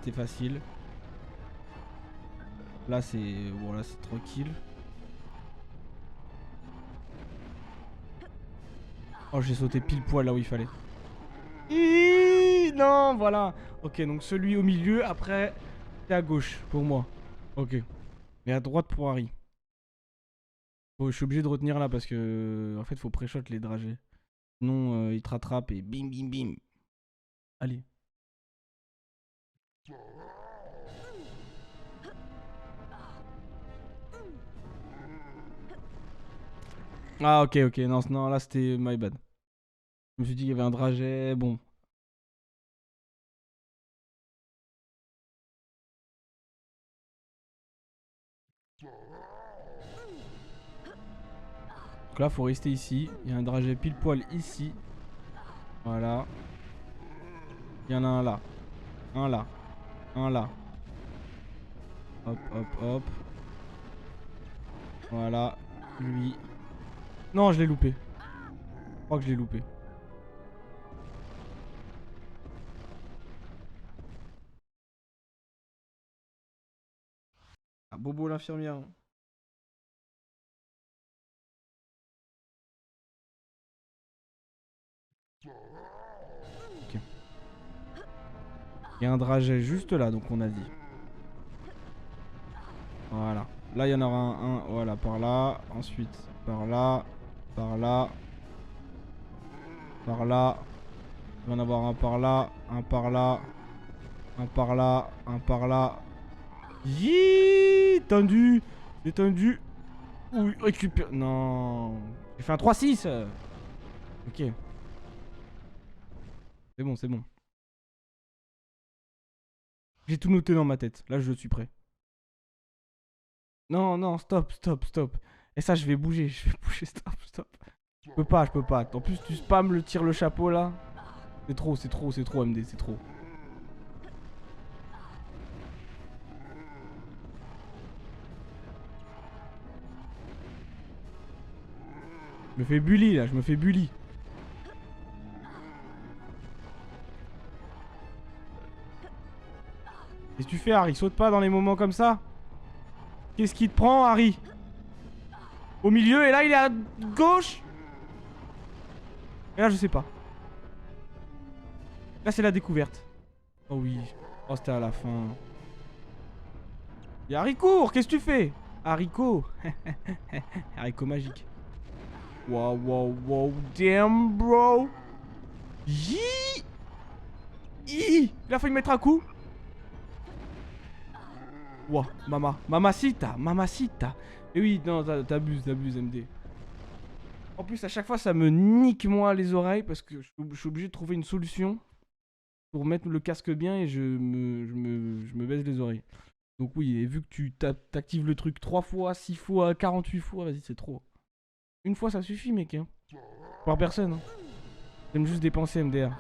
c'était facile. Là c'est... Bon là c'est tranquille. Oh j'ai sauté pile poil là où il fallait. Non voilà. Ok donc celui au milieu après c'est à gauche pour moi. Ok. Et à droite pour Harry. Je suis obligé de retenir là parce que en fait faut pré-shot les dragées. Sinon il te rattrape et bim bim bim. Allez. Ah ok ok non, non là c'était my bad. Je me suis dit qu'il y avait un dragée, bon. Donc là faut rester ici. Il y a un dragée pile poil ici. Voilà. Il y en a un là. Un là. Un là. Hop hop hop. Voilà. Lui. Non je l'ai loupé. Je crois que je l'ai loupé. Ah, Bobo l'infirmière. Ok. Il y a un dragée juste là, donc on a dit. Voilà. Là, il y en aura un, voilà, par là. Ensuite, par là. Par là. Par là. Il va y en avoir un par là. Un par là. Un par là. Un par là. Yii tendu. Détendu. Oui, récupère. Non. J'ai fait un 3-6. Ok. C'est bon, c'est bon. J'ai tout noté dans ma tête. Là, je suis prêt. Non, non, stop, stop, stop. Et ça, je vais bouger. Je vais bouger, stop, stop. Je peux pas, je peux pas. En plus, tu spams le tire le chapeau là. C'est trop, c'est trop, c'est trop, MD, c'est trop. Je me fais bully là, je me fais bully. Qu'est-ce que tu fais, Harry? Saute pas dans les moments comme ça. Qu'est-ce qui te prend, Harry? Au milieu, et là, il est à gauche. Et là, je sais pas. Là, c'est la découverte. Oh oui. Oh, c'était à la fin. Y'a Haricot, qu'est-ce que tu fais? Haricot. Haricot magique. Wow, wow, wow. Damn, bro. Yee. Il a failli mettre un coup. Wow, mama. Mamacita, mamacita. Et oui, non, t'abuses, MD. En plus, à chaque fois, ça me nique, moi, les oreilles, parce que je suis obligé de trouver une solution pour mettre le casque bien et je me baisse les oreilles. Donc oui, et vu que tu t'actives le truc 3 fois, 6 fois, 48 fois, vas-y, c'est trop. Une fois, ça suffit, mec. Hein. Par personne. Hein. J'aime juste dépenser, MDR.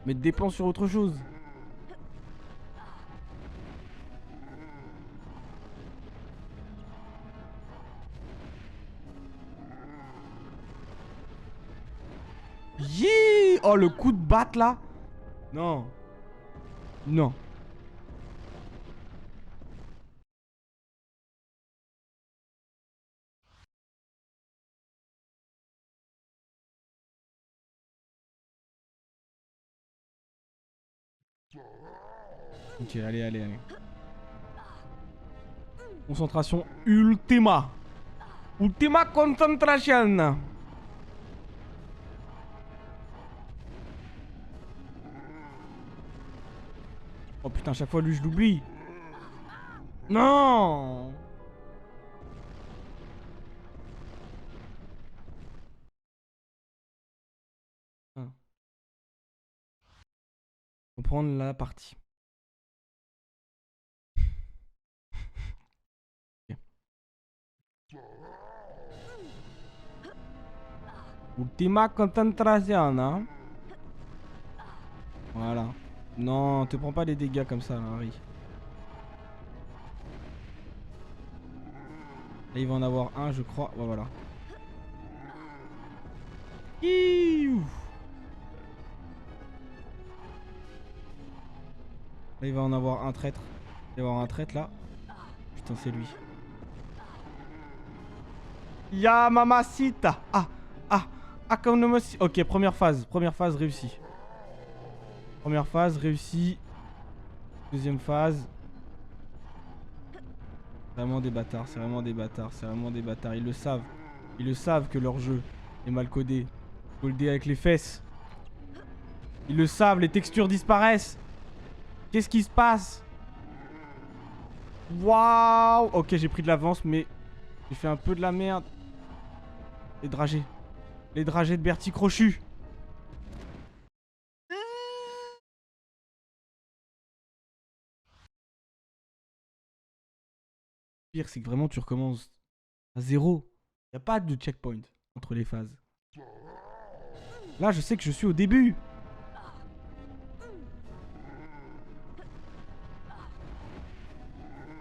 Mais dépense sur autre chose. Yee. Oh, le coup de batte, là. Non. Non. Ok, allez, allez, allez. Concentration ultima. Ultima concentration. Oh putain, chaque fois lui je l'oublie. Non. Ah. On va prendre la partie. Okay. Ultima concentration, hein. Voilà. Non, te prends pas les dégâts comme ça, là, Harry. Là, il va en avoir un, je crois. Ouais, voilà. Iouh. Là, il va en avoir un traître. Il va y avoir un traître là. Putain, c'est lui. Ya mamacita. Ah, ah, ah, comme no. Ok, première phase réussie. Première phase réussie. Deuxième phase. Vraiment des bâtards, c'est vraiment des bâtards, c'est vraiment des bâtards. Ils le savent. Ils le savent que leur jeu est mal codé. Faut le dire avec les fesses. Ils le savent, les textures disparaissent. Qu'est-ce qui se passe? Waouh. Ok, j'ai pris de l'avance, mais j'ai fait un peu de la merde. Les dragées. Les dragées de Bertie Crochu. Le pire, c'est que vraiment, tu recommences à zéro. Y a pas de checkpoint entre les phases. Là, je sais que je suis au début.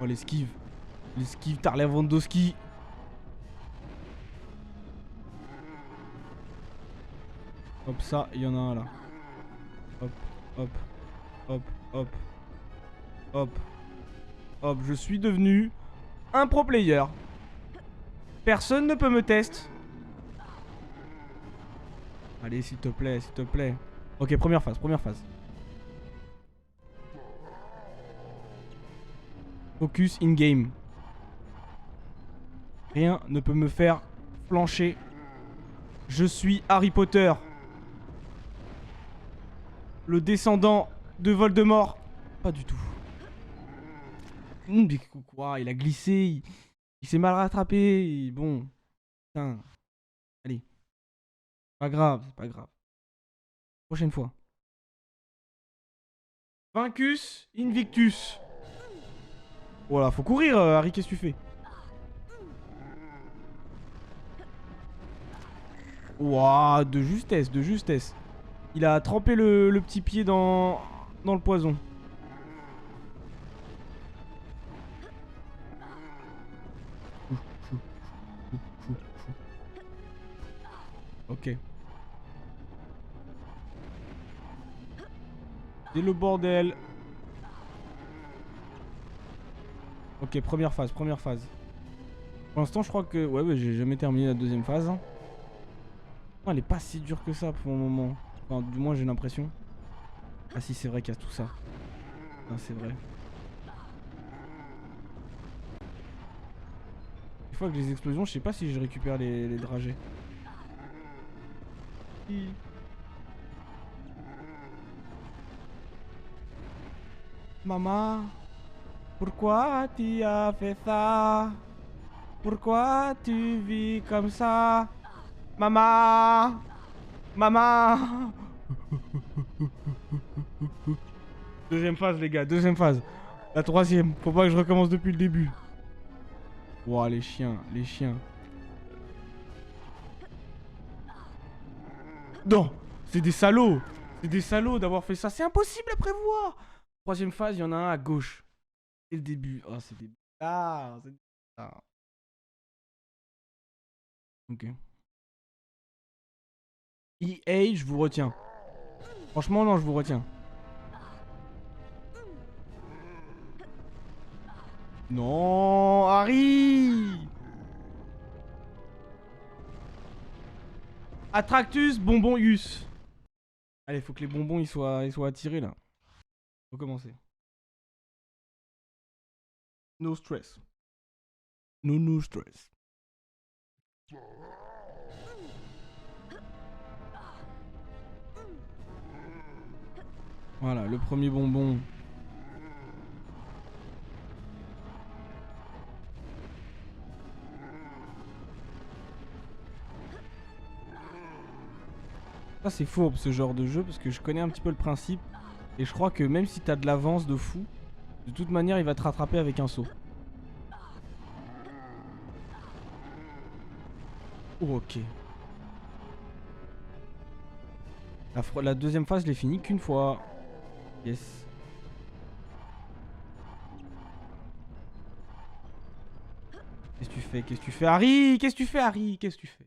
Oh, l'esquive. L'esquive, Tarlevandowski. Hop, ça, il y en a un là. Hop, hop, hop, hop, hop, hop. Je suis devenu un pro player. Personne ne peut me tester. Allez, s'il te plaît, s'il te plaît. Ok, première phase, première phase. Focus in-game. Rien ne peut me faire flancher. Je suis Harry Potter. Le descendant de Voldemort. Pas du tout. Mais quoi, il a glissé. Il s'est mal rattrapé. Bon. Putain. Allez. Pas grave, c'est pas grave. Prochaine fois. Vincus Invictus. Voilà, faut courir, Harry, qu'est-ce que tu fais? Ouah, de justesse, de justesse. Il a trempé le petit pied dans le poison. Ok. C'est le bordel. Ok, première phase, première phase. Pour l'instant, je crois que... Ouais, j'ai jamais terminé la deuxième phase. Oh, elle est pas si dure que ça pour le moment. Enfin, du moins, j'ai l'impression. Ah si, c'est vrai qu'il y a tout ça. Ah, c'est vrai. Des fois, avec les explosions, je sais pas si je récupère les dragées. Maman, pourquoi tu as fait ça? Pourquoi tu vis comme ça? Maman! Maman! Deuxième phase, les gars, deuxième phase. La troisième, faut pas que je recommence depuis le début. Ouah, les chiens, les chiens. Non! C'est des salauds! C'est des salauds d'avoir fait ça, c'est impossible à prévoir! Troisième phase, il y en a un à gauche. C'est le début. Oh, c'est des... Ah, c'est... Ah. Ok. EA, je vous retiens. Franchement, non, je vous retiens. Non, Harry! Attractus bonbonius. Allez, faut que les bonbons ils soient attirés là. Faut commencer. No stress. No stress. Voilà, le premier bonbon. Ça c'est fourbe ce genre de jeu parce que je connais un petit peu le principe. Et je crois que même si t'as de l'avance de fou, de toute manière il va te rattraper avec un saut. Oh, ok. La deuxième phase, je l'ai fini qu'une fois. Yes. Qu'est-ce que tu fais? Qu'est-ce que tu fais, Harry? Qu'est-ce que tu fais, Harry? Qu'est-ce que tu fais?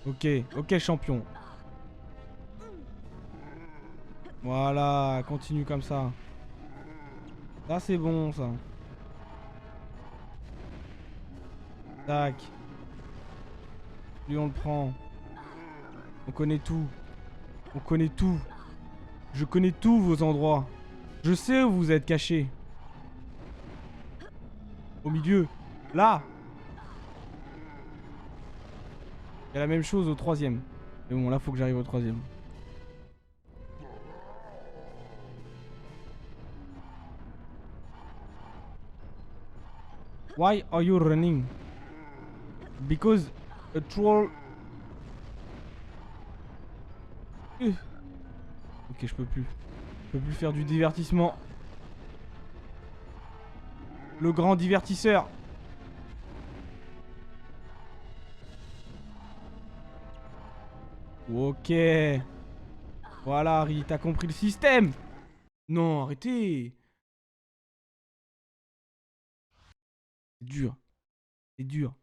Ok, ok champion. Voilà, continue comme ça. Là c'est bon ça. Tac. Lui on le prend. On connaît tout. On connaît tout. Je connais tous vos endroits. Je sais où vous êtes cachés. Au milieu. Là. Il y a la même chose au troisième. Mais bon là faut que j'arrive au troisième. Why are you running? Because a troll... Ok, je peux plus. Je peux plus faire du divertissement. Le grand divertisseur. Ok. Voilà, Harry, t'as compris le système. Non, arrêtez. C'est dur. C'est dur.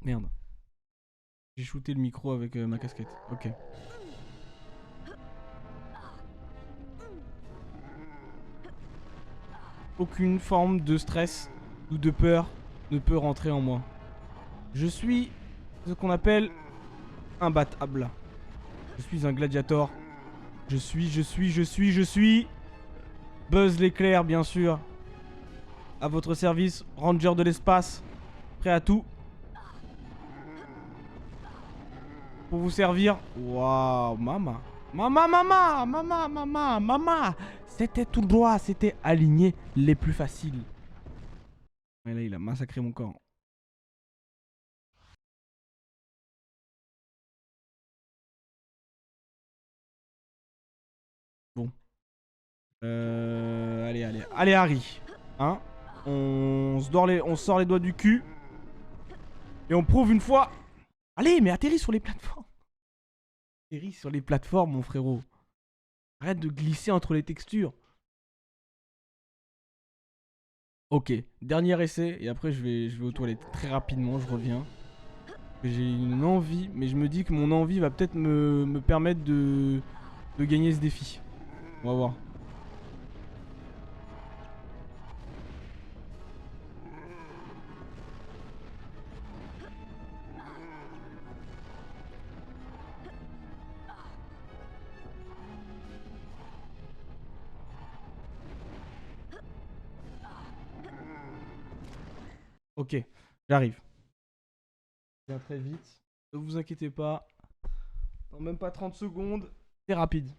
Merde. J'ai shooté le micro avec ma casquette. Ok. Aucune forme de stress ou de peur ne peut rentrer en moi. Je suis ce qu'on appelle imbattable. Je suis un gladiator. Je suis Buzz l'éclair, bien sûr. À votre service, Ranger de l'espace. Prêt à tout. Pour vous servir. Waouh, maman. Maman. C'était tout droit, c'était aligné les plus faciles. Et là, il a massacré mon corps. Bon. Allez, Harry. Hein? On sort les doigts du cul. Et on prouve une fois. Allez, mais atterris sur les plateformes. Atterris sur les plateformes, mon frérot. Arrête de glisser entre les textures. Ok, dernier essai. Et après, je vais aux toilettes très rapidement. Je reviens. J'ai une envie. Mais je me dis que mon envie va peut-être me permettre de gagner ce défi. On va voir. Ok, j'arrive. Je viens très vite. Ne vous inquiétez pas. Dans même pas 30 secondes. C'est rapide.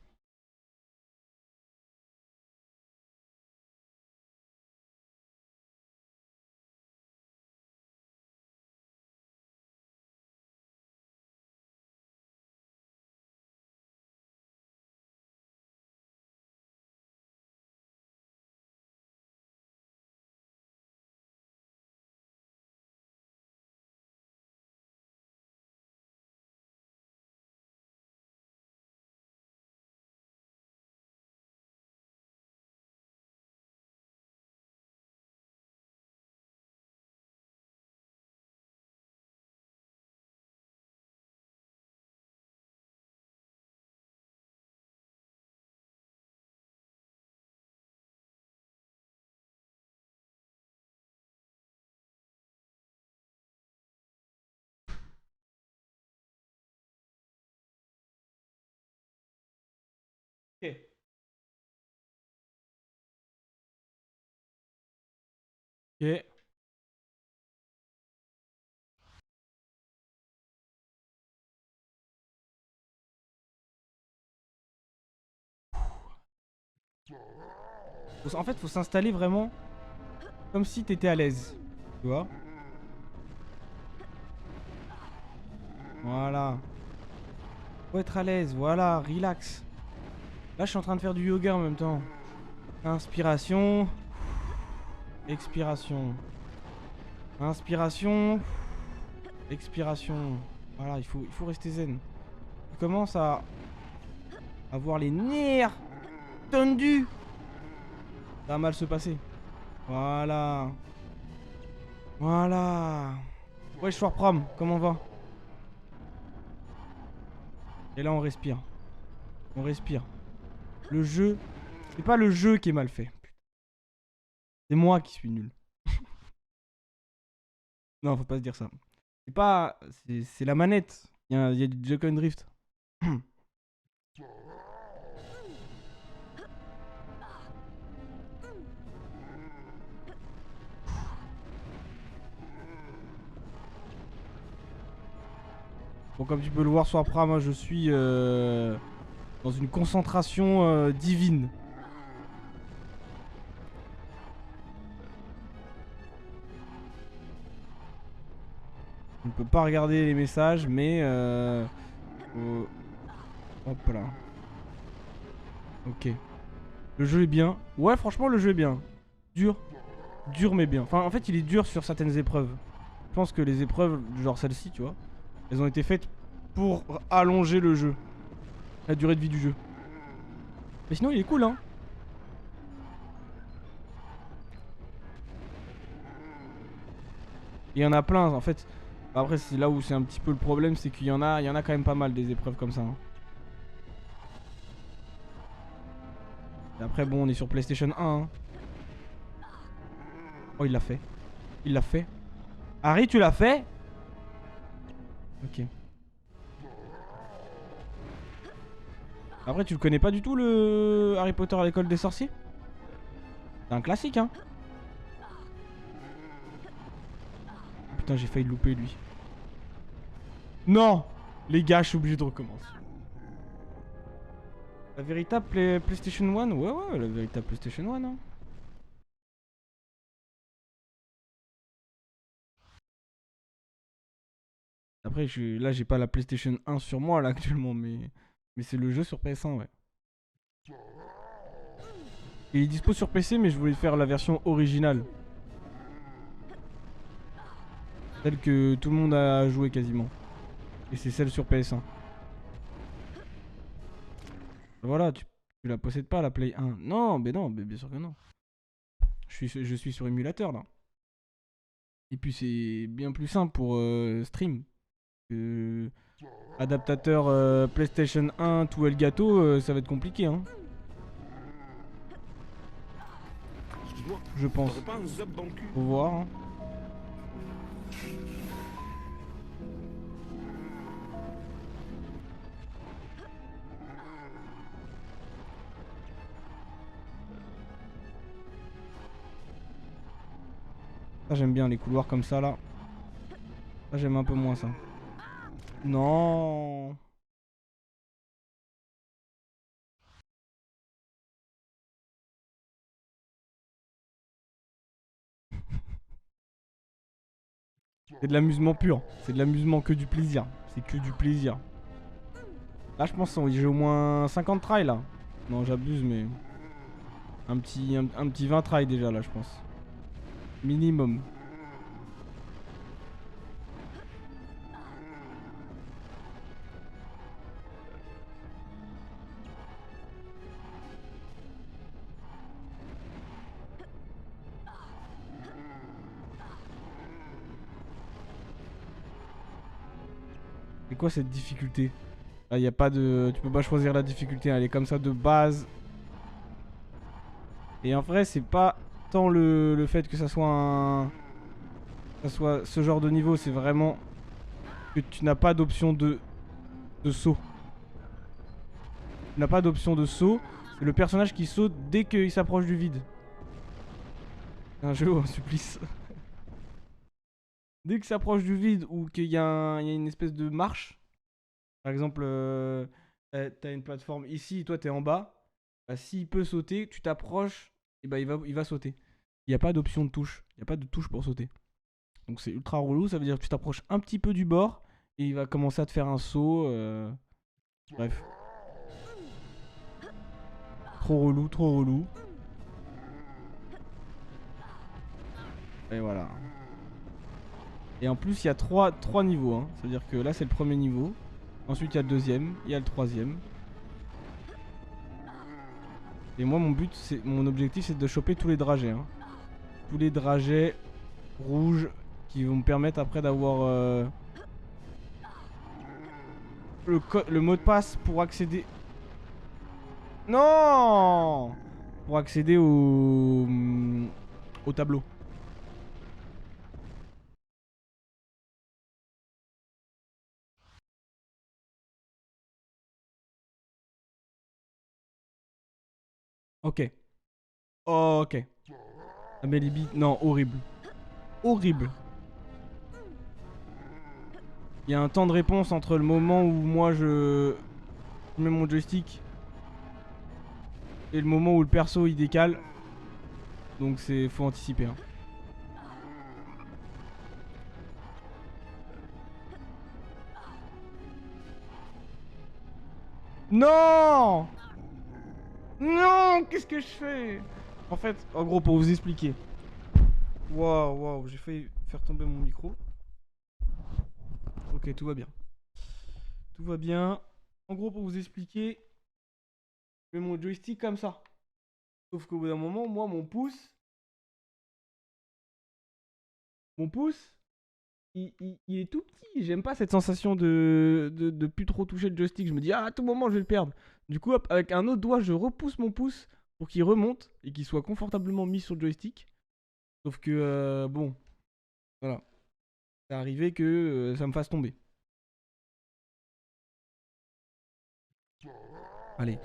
Ok. Ok. En fait, faut s'installer vraiment comme si t'étais à l'aise. Tu vois? Voilà. Faut être à l'aise. Voilà, relax. Là, je suis en train de faire du yoga en même temps. Inspiration. Expiration. Inspiration. Expiration. Voilà, il faut rester zen. Tu commences à avoir les nerfs tendus. Ça va mal se passer. Voilà. Voilà. Ouais, Schwarpram, comment on va? Et là, on respire. On respire. Le jeu... C'est pas le jeu qui est mal fait. C'est moi qui suis nul. Non, faut pas se dire ça. C'est pas... C'est la manette. Il y a du Joy-Con Drift. Bon, comme tu peux le voir sur Apra, moi je suis dans une concentration divine. Je ne peux pas regarder les messages, mais hop là. Ok. Le jeu est bien. Ouais, franchement, le jeu est bien. Dur. Dur, mais bien. Enfin, en fait, il est dur sur certaines épreuves. Je pense que les épreuves, genre celle-ci, tu vois, elles ont été faites pour allonger le jeu. La durée de vie du jeu. Mais sinon, il est cool, hein. Il y en a plein, en fait. Après, c'est là où c'est un petit peu le problème, c'est qu'il y en a quand même pas mal des épreuves comme ça. Hein. Et après, bon, on est sur PlayStation 1. Hein. Oh, il l'a fait. Il l'a fait. Harry, tu l'as fait? Ok. Après, tu le connais pas du tout, le Harry Potter à l'école des sorciers? C'est un classique, hein. Putain, j'ai failli le louper, lui. Non! Les gars, je suis obligé de recommencer. La véritable PlayStation 1? Ouais, ouais, la véritable PlayStation 1, hein. Après, là, j'ai pas la PlayStation 1 sur moi, là, actuellement, mais c'est le jeu sur PS1, ouais. Il est dispo sur PC, mais je voulais faire la version originale. Celle que tout le monde a joué quasiment. Et c'est celle sur PS1. Voilà, tu la possèdes pas, la Play 1. Non, mais bien sûr que non. Je suis sur émulateur, là. Et puis, c'est bien plus simple pour stream. Adaptateur PlayStation 1, tout Elgato, ça va être compliqué, hein. Je pense. Faut voir, hein. Ça, j'aime bien les couloirs comme ça, là. Ça, j'aime un peu moins ça. Non. C'est de l'amusement pur. C'est de l'amusement, que du plaisir. C'est que du plaisir. Là, je pense que j'ai au moins 50 tries, là. Non, j'abuse, mais... un petit 20 tries, déjà, là, je pense. Minimum. C'est quoi cette difficulté? Là, y a pas de... Tu peux pas choisir la difficulté, hein. Elle est comme ça de base. Et en vrai, c'est pas tant le fait que ça soit un... ça soit ce genre de niveau, c'est vraiment que tu n'as pas d'option de saut. Tu n'as pas d'option de saut. C'est le personnage qui saute dès qu'il s'approche du vide. C'est un jeu ou un supplice. Dès qu'il s'approche du vide ou qu'il y a une espèce de marche. Par exemple, t'as une plateforme ici, toi t'es en bas. Bah, s'il peut sauter, tu t'approches, et bah il va sauter. Il n'y a pas d'option de touche. Il n'y a pas de touche pour sauter. Donc c'est ultra relou, ça veut dire que tu t'approches un petit peu du bord et il va commencer à te faire un saut. Bref. Trop relou, trop relou. Et voilà. Et en plus il y a 3 niveaux. Hein. Ça veut dire que là c'est le premier niveau. Ensuite il y a le deuxième, il y a le troisième. Et moi mon objectif c'est de choper tous les dragées. Hein. Tous les dragées rouges qui vont me permettre après d'avoir le mot de passe pour accéder. Non, pour accéder au tableau. Ok. Ok. Amélie, non, horrible. Horrible. Il y a un temps de réponse entre le moment où moi je mets mon joystick et le moment où le perso il décale. Donc faut anticiper. Hein. Non! Non! Qu'est-ce que je fais? En fait, en gros, pour vous expliquer. Waouh, j'ai failli faire tomber mon micro. Ok, tout va bien. Tout va bien. En gros, pour vous expliquer, je mets mon joystick comme ça. Sauf qu'au bout d'un moment, moi, mon pouce, il est tout petit. J'aime pas cette sensation de plus trop toucher le joystick. Je me dis, ah, à tout moment, je vais le perdre. Du coup, hop, avec un autre doigt, je repousse mon pouce pour qu'il remonte et qu'il soit confortablement mis sur le joystick. Sauf que, bon, voilà. C'est arrivé que ça me fasse tomber. Allez.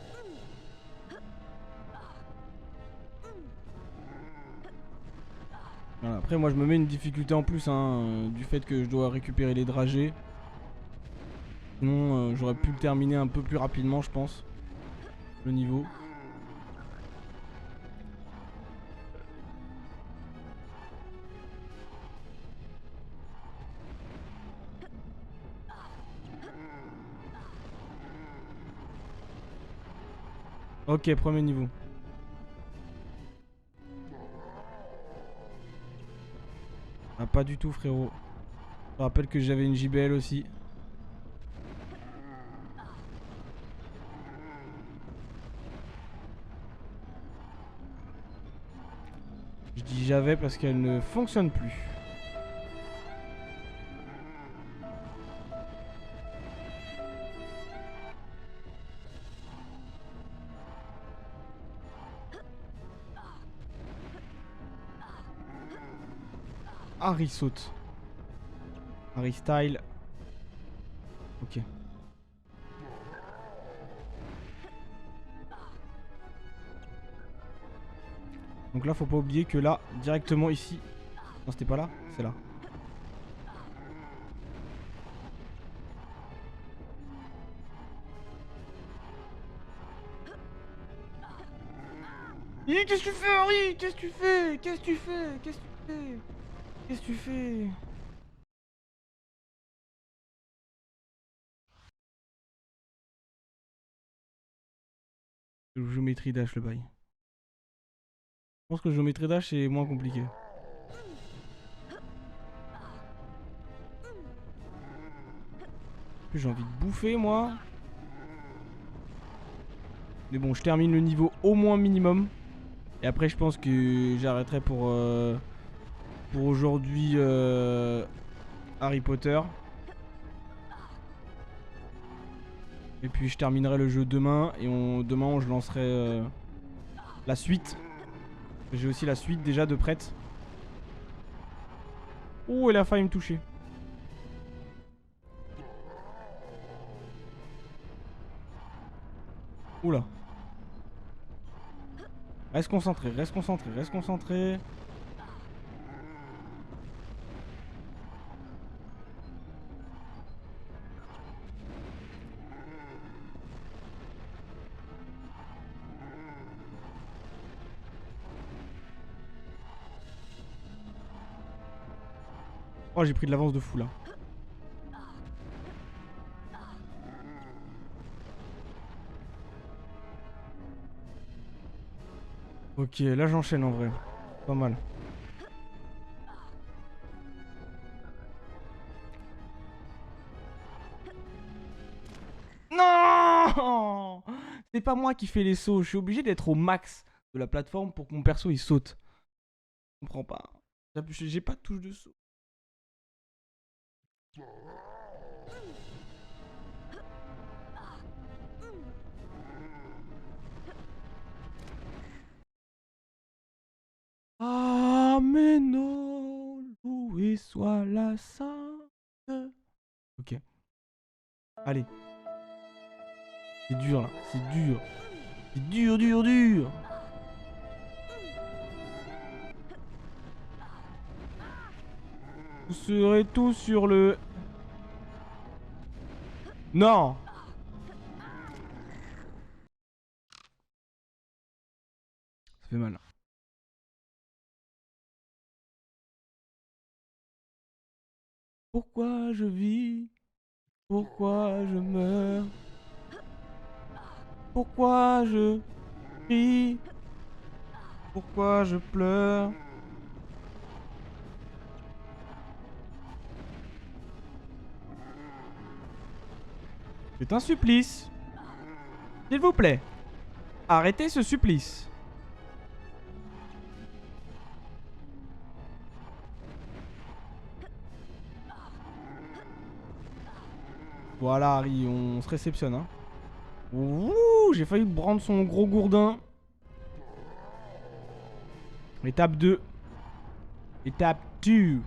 Voilà. Après, moi, je me mets une difficulté en plus, hein, du fait que je dois récupérer les dragées. Sinon, j'aurais pu le terminer un peu plus rapidement, je pense. Le niveau. Ok, premier niveau. Ah, pas du tout, frérot. Je rappelle que j'avais une JBL aussi. Je dis j'avais parce qu'elle ne fonctionne plus. Harry saute. Harry style. Ok. Donc là, faut pas oublier que là, directement ici. Non, c'était pas là, c'est là. Qu'est-ce que tu fais, Harry? Qu'est-ce que tu fais? Qu'est-ce que tu fais? Qu'est-ce que tu fais? Qu'est-ce que tu fais? Géométrie dash le bail. Je pense que géométrie dash c'est moins compliqué. J'ai envie de bouffer moi. Mais bon, je termine le niveau au moins minimum. Et après, je pense que j'arrêterai pour aujourd'hui Harry Potter. Et puis je terminerai le jeu demain. Et demain, je lancerai la suite. J'ai aussi la suite déjà de prête. Oh, elle a failli me toucher. Oula. Reste concentré, reste concentré, reste concentré. Oh, j'ai pris de l'avance de fou là. Ok, là j'enchaîne en vrai. Pas mal. Non! C'est pas moi qui fais les sauts. Je suis obligé d'être au max de la plateforme pour que mon perso il saute. Je comprends pas. J'ai pas de touche de saut. Amen, loué soit la sainte. Ok. Allez. C'est dur là, c'est dur. C'est dur, dur, dur. Vous serez tous sur le... Non. Ça fait mal. Pourquoi je vis? Pourquoi je meurs? Pourquoi je crie? Pourquoi je pleure? C'est un supplice. S'il vous plaît, arrêtez ce supplice. Voilà, Harry, on se réceptionne, hein. Ouh, j'ai failli prendre son gros gourdin. Étape 2. Étape 2.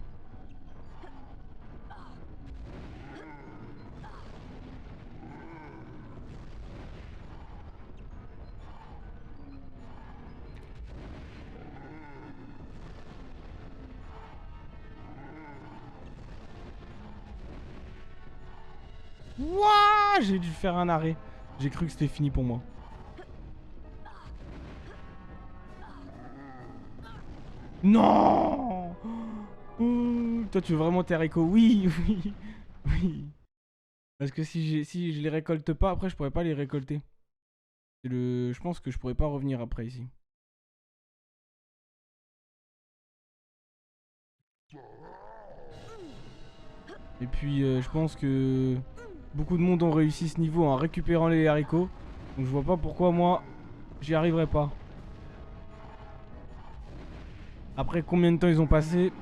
Wouah, j'ai dû faire un arrêt. J'ai cru que c'était fini pour moi. Non. Toi, tu veux vraiment tes haricots? Oui, oui, oui. Parce que si je les récolte pas, après, je pourrais pas les récolter. Je pense que je pourrais pas revenir après ici. Et puis, je pense que beaucoup de monde ont réussi ce niveau en récupérant les haricots. Donc, je vois pas pourquoi moi, j'y arriverai pas. Après, combien de temps ils ont passé?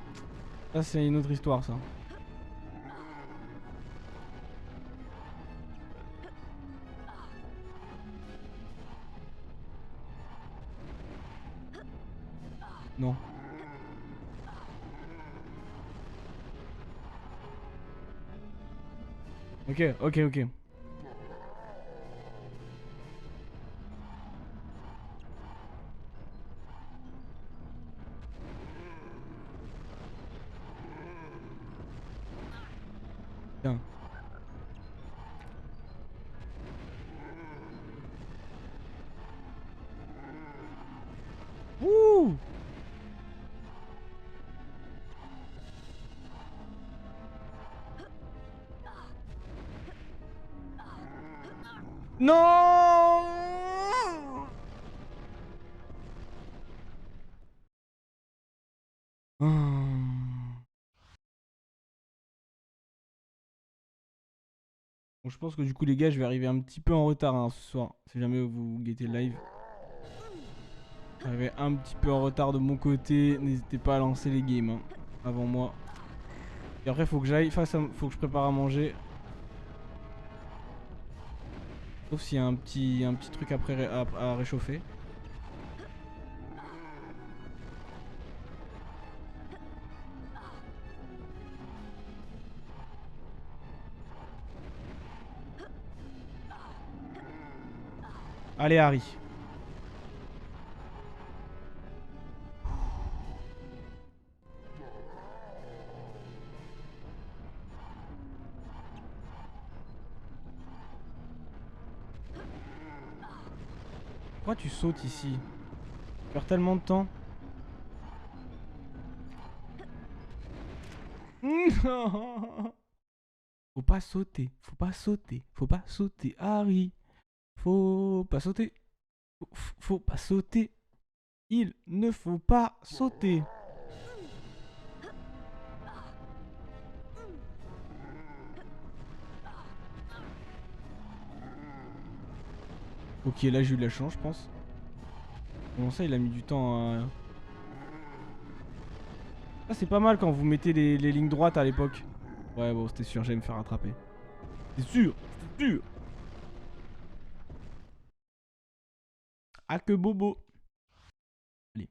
Ça, c'est une autre histoire, ça. Non. Ok, ok, ok. Tiens. Wouh! Non! Bon, je pense que du coup, les gars, je vais arriver un petit peu en retard hein, ce soir. Si jamais vous guettez le live. J'arrive un petit peu en retard de mon côté. N'hésitez pas à lancer les games hein, avant moi. Et après, faut que j'aille. Faut que je prépare à manger. Sauf s'il y a un petit truc après à réchauffer. Allez, Harry. Pourquoi tu sautes ici? Tu perds tellement de temps. Faut pas sauter, faut pas sauter, faut pas sauter, Harry. Faut pas sauter. Faut pas sauter. Il ne faut pas sauter. Ok, là j'ai eu de la chance, je pense. Comment ça, il a mis du temps à... Ah, c'est pas mal quand vous mettez les lignes droites à l'époque. Ouais, bon, c'était sûr, j'allais me faire attraper. C'est sûr, c'est sûr. Ah, que bobo. Allez.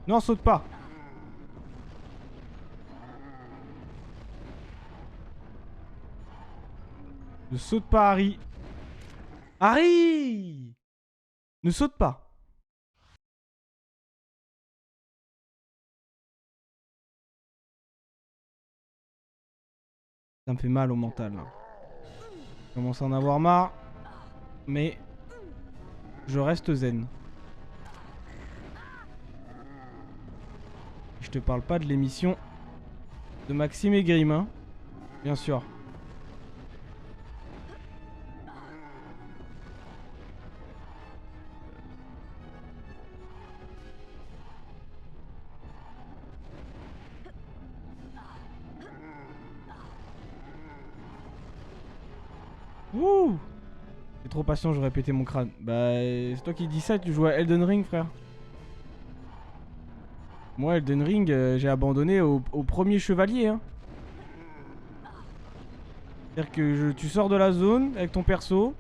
Non, saute pas. Ne saute pas, Harry. Harry! Ne saute pas. Ça me fait mal au mental, là. Je commence à en avoir marre. Mais je reste zen. Je te parle pas de l'émission de Maxime et Grim, hein. Bien sûr. Ouh! T'es trop patient, j'aurais pété mon crâne. Bah, c'est toi qui dis ça, tu joues à Elden Ring, frère. Moi, Elden Ring, j'ai abandonné au premier chevalier, hein. C'est-à-dire que tu sors de la zone avec ton perso,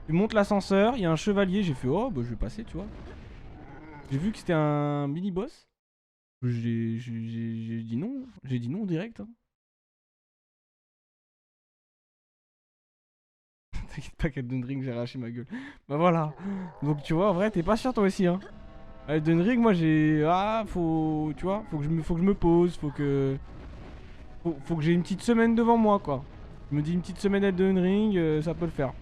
tu montes l'ascenseur, il y a un chevalier, j'ai fait oh, bah je vais passer, tu vois. J'ai vu que c'était un mini-boss. J'ai dit non, direct, hein. T'inquiète pas qu'Elden Ring, j'ai arraché ma gueule. Bah voilà. Donc tu vois, en vrai, t'es pas sûr toi aussi, hein. Elden Ring, moi j'ai. Ah, faut. Tu vois, faut que je me pose, faut que j'ai une petite semaine devant moi, quoi. Je me dis une petite semaine Elden Ring, ça peut le faire.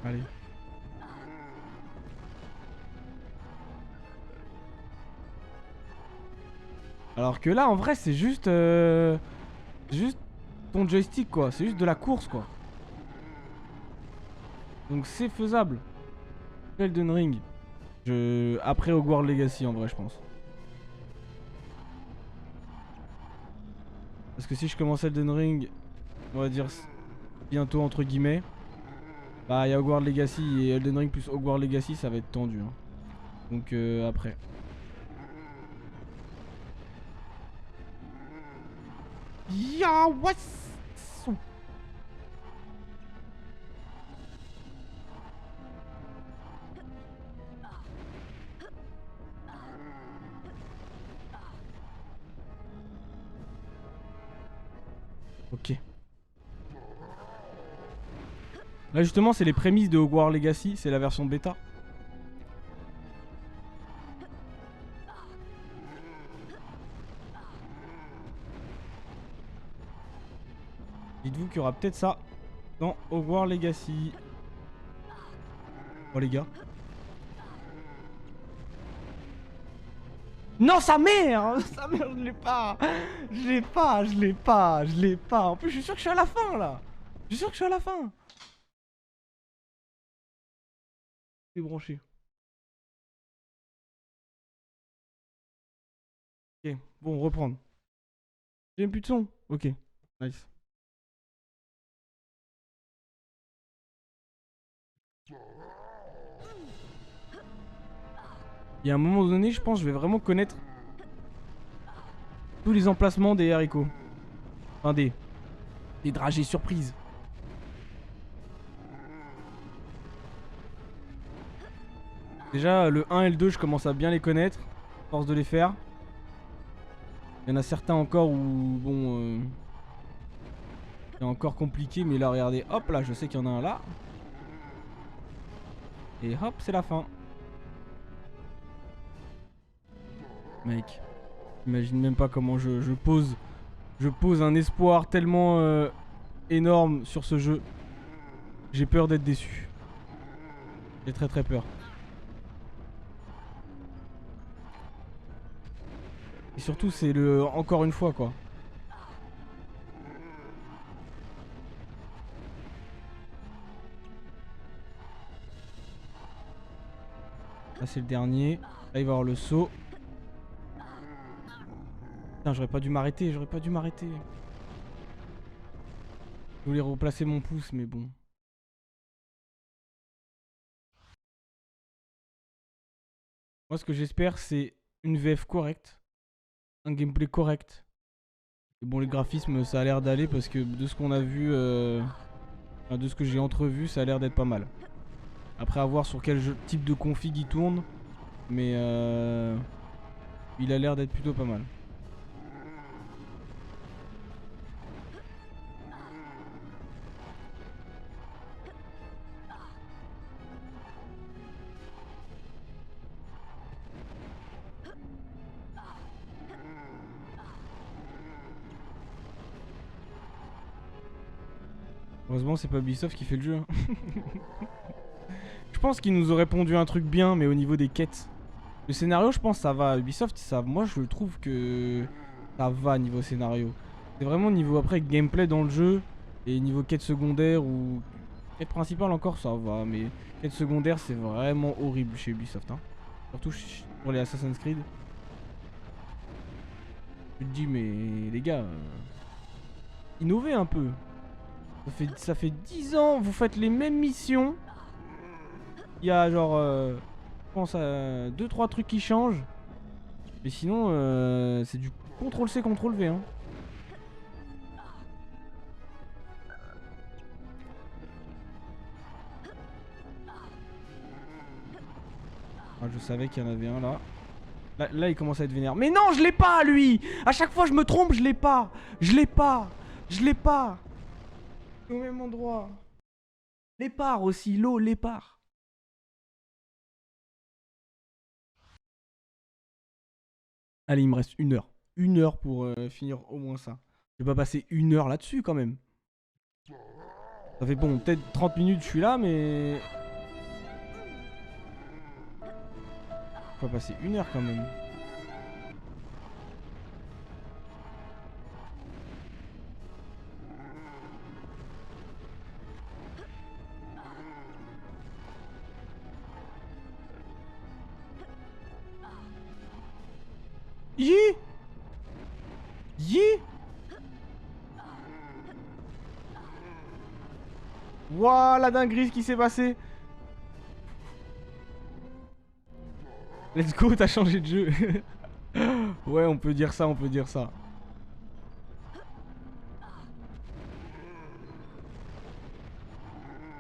Allez. Alors que là, en vrai, c'est juste. Juste ton joystick, quoi. C'est juste de la course, quoi. Donc c'est faisable. Elden Ring. Après Hogwarts Legacy, en vrai, je pense. Parce que si je commence Elden Ring, on va dire bientôt, entre guillemets. Bah, il y a Hogwarts Legacy et Elden Ring plus Hogwarts Legacy, ça va être tendu, hein. Donc après. Ya, what's... Ok. Là justement c'est les prémices de Hogwarts Legacy, c'est la version bêta. Dites-vous qu'il y aura peut-être ça dans Hogwarts Legacy. Oh les gars. Non, sa mère! Sa mère, je l'ai pas! Je l'ai pas, je l'ai pas, je l'ai pas. En plus, je suis sûr que je suis à la fin là! Je suis sûr que je suis à la fin! Débranché. Ok, bon, reprendre. J'ai même plus de son. Ok, nice. Il y a un moment donné, je pense, je vais vraiment connaître tous les emplacements des haricots. Enfin, des dragées surprises. Déjà, le 1 et le 2, je commence à bien les connaître, à force de les faire. Il y en a certains encore où, bon, c'est encore compliqué, mais là, regardez, hop, là, je sais qu'il y en a un là. Et hop, c'est la fin. Mec, j'imagine même pas comment je pose un espoir tellement énorme sur ce jeu. J'ai peur d'être déçu. J'ai très très peur. Et surtout c'est le encore une fois quoi. Là c'est le dernier. Là il va y avoir le saut. Putain j'aurais pas dû m'arrêter, j'aurais pas dû m'arrêter. Je voulais replacer mon pouce mais bon. Moi ce que j'espère c'est une VF correcte. Un gameplay correct. Et bon les graphismes ça a l'air d'aller parce que de ce qu'on a vu, enfin, de ce que j'ai entrevu ça a l'air d'être pas mal. Après à voir sur quel type de config il tourne. Mais il a l'air d'être plutôt pas mal. Heureusement c'est pas Ubisoft qui fait le jeu. Hein. Je pense qu'ils nous auraient pondu un truc bien mais au niveau des quêtes. Le scénario je pense ça va. Ubisoft ça, moi je trouve que ça va niveau scénario. C'est vraiment niveau après gameplay dans le jeu. Et niveau quête secondaire ou quête principale encore ça va. Mais quête secondaire c'est vraiment horrible chez Ubisoft hein. Surtout pour les Assassin's Creed. Je te dis mais les gars innovez un peu. Ça fait 10 ans, vous faites les mêmes missions. Il y a genre, je pense à 2-3 trucs qui changent. Mais sinon, c'est du CTRL-C, CTRL-V. Hein. Ah, je savais qu'il y en avait un là. Là, il commence à être vénère. Mais non, je l'ai pas, lui. À chaque fois, je me trompe, je l'ai pas. Je l'ai pas. Je l'ai pas. Au même endroit. L'épar aussi, l'eau, l'épar. Allez, il me reste 1 heure. 1 heure pour finir au moins ça. Je vais pas passer 1 heure là-dessus quand même. Ça fait bon, peut-être 30 minutes je suis là, mais... Faut pas passer 1 heure quand même. Yi! Yi! Wouah, la dinguerie ce qui s'est passé! Let's go, t'as changé de jeu. Ouais, on peut dire ça, on peut dire ça.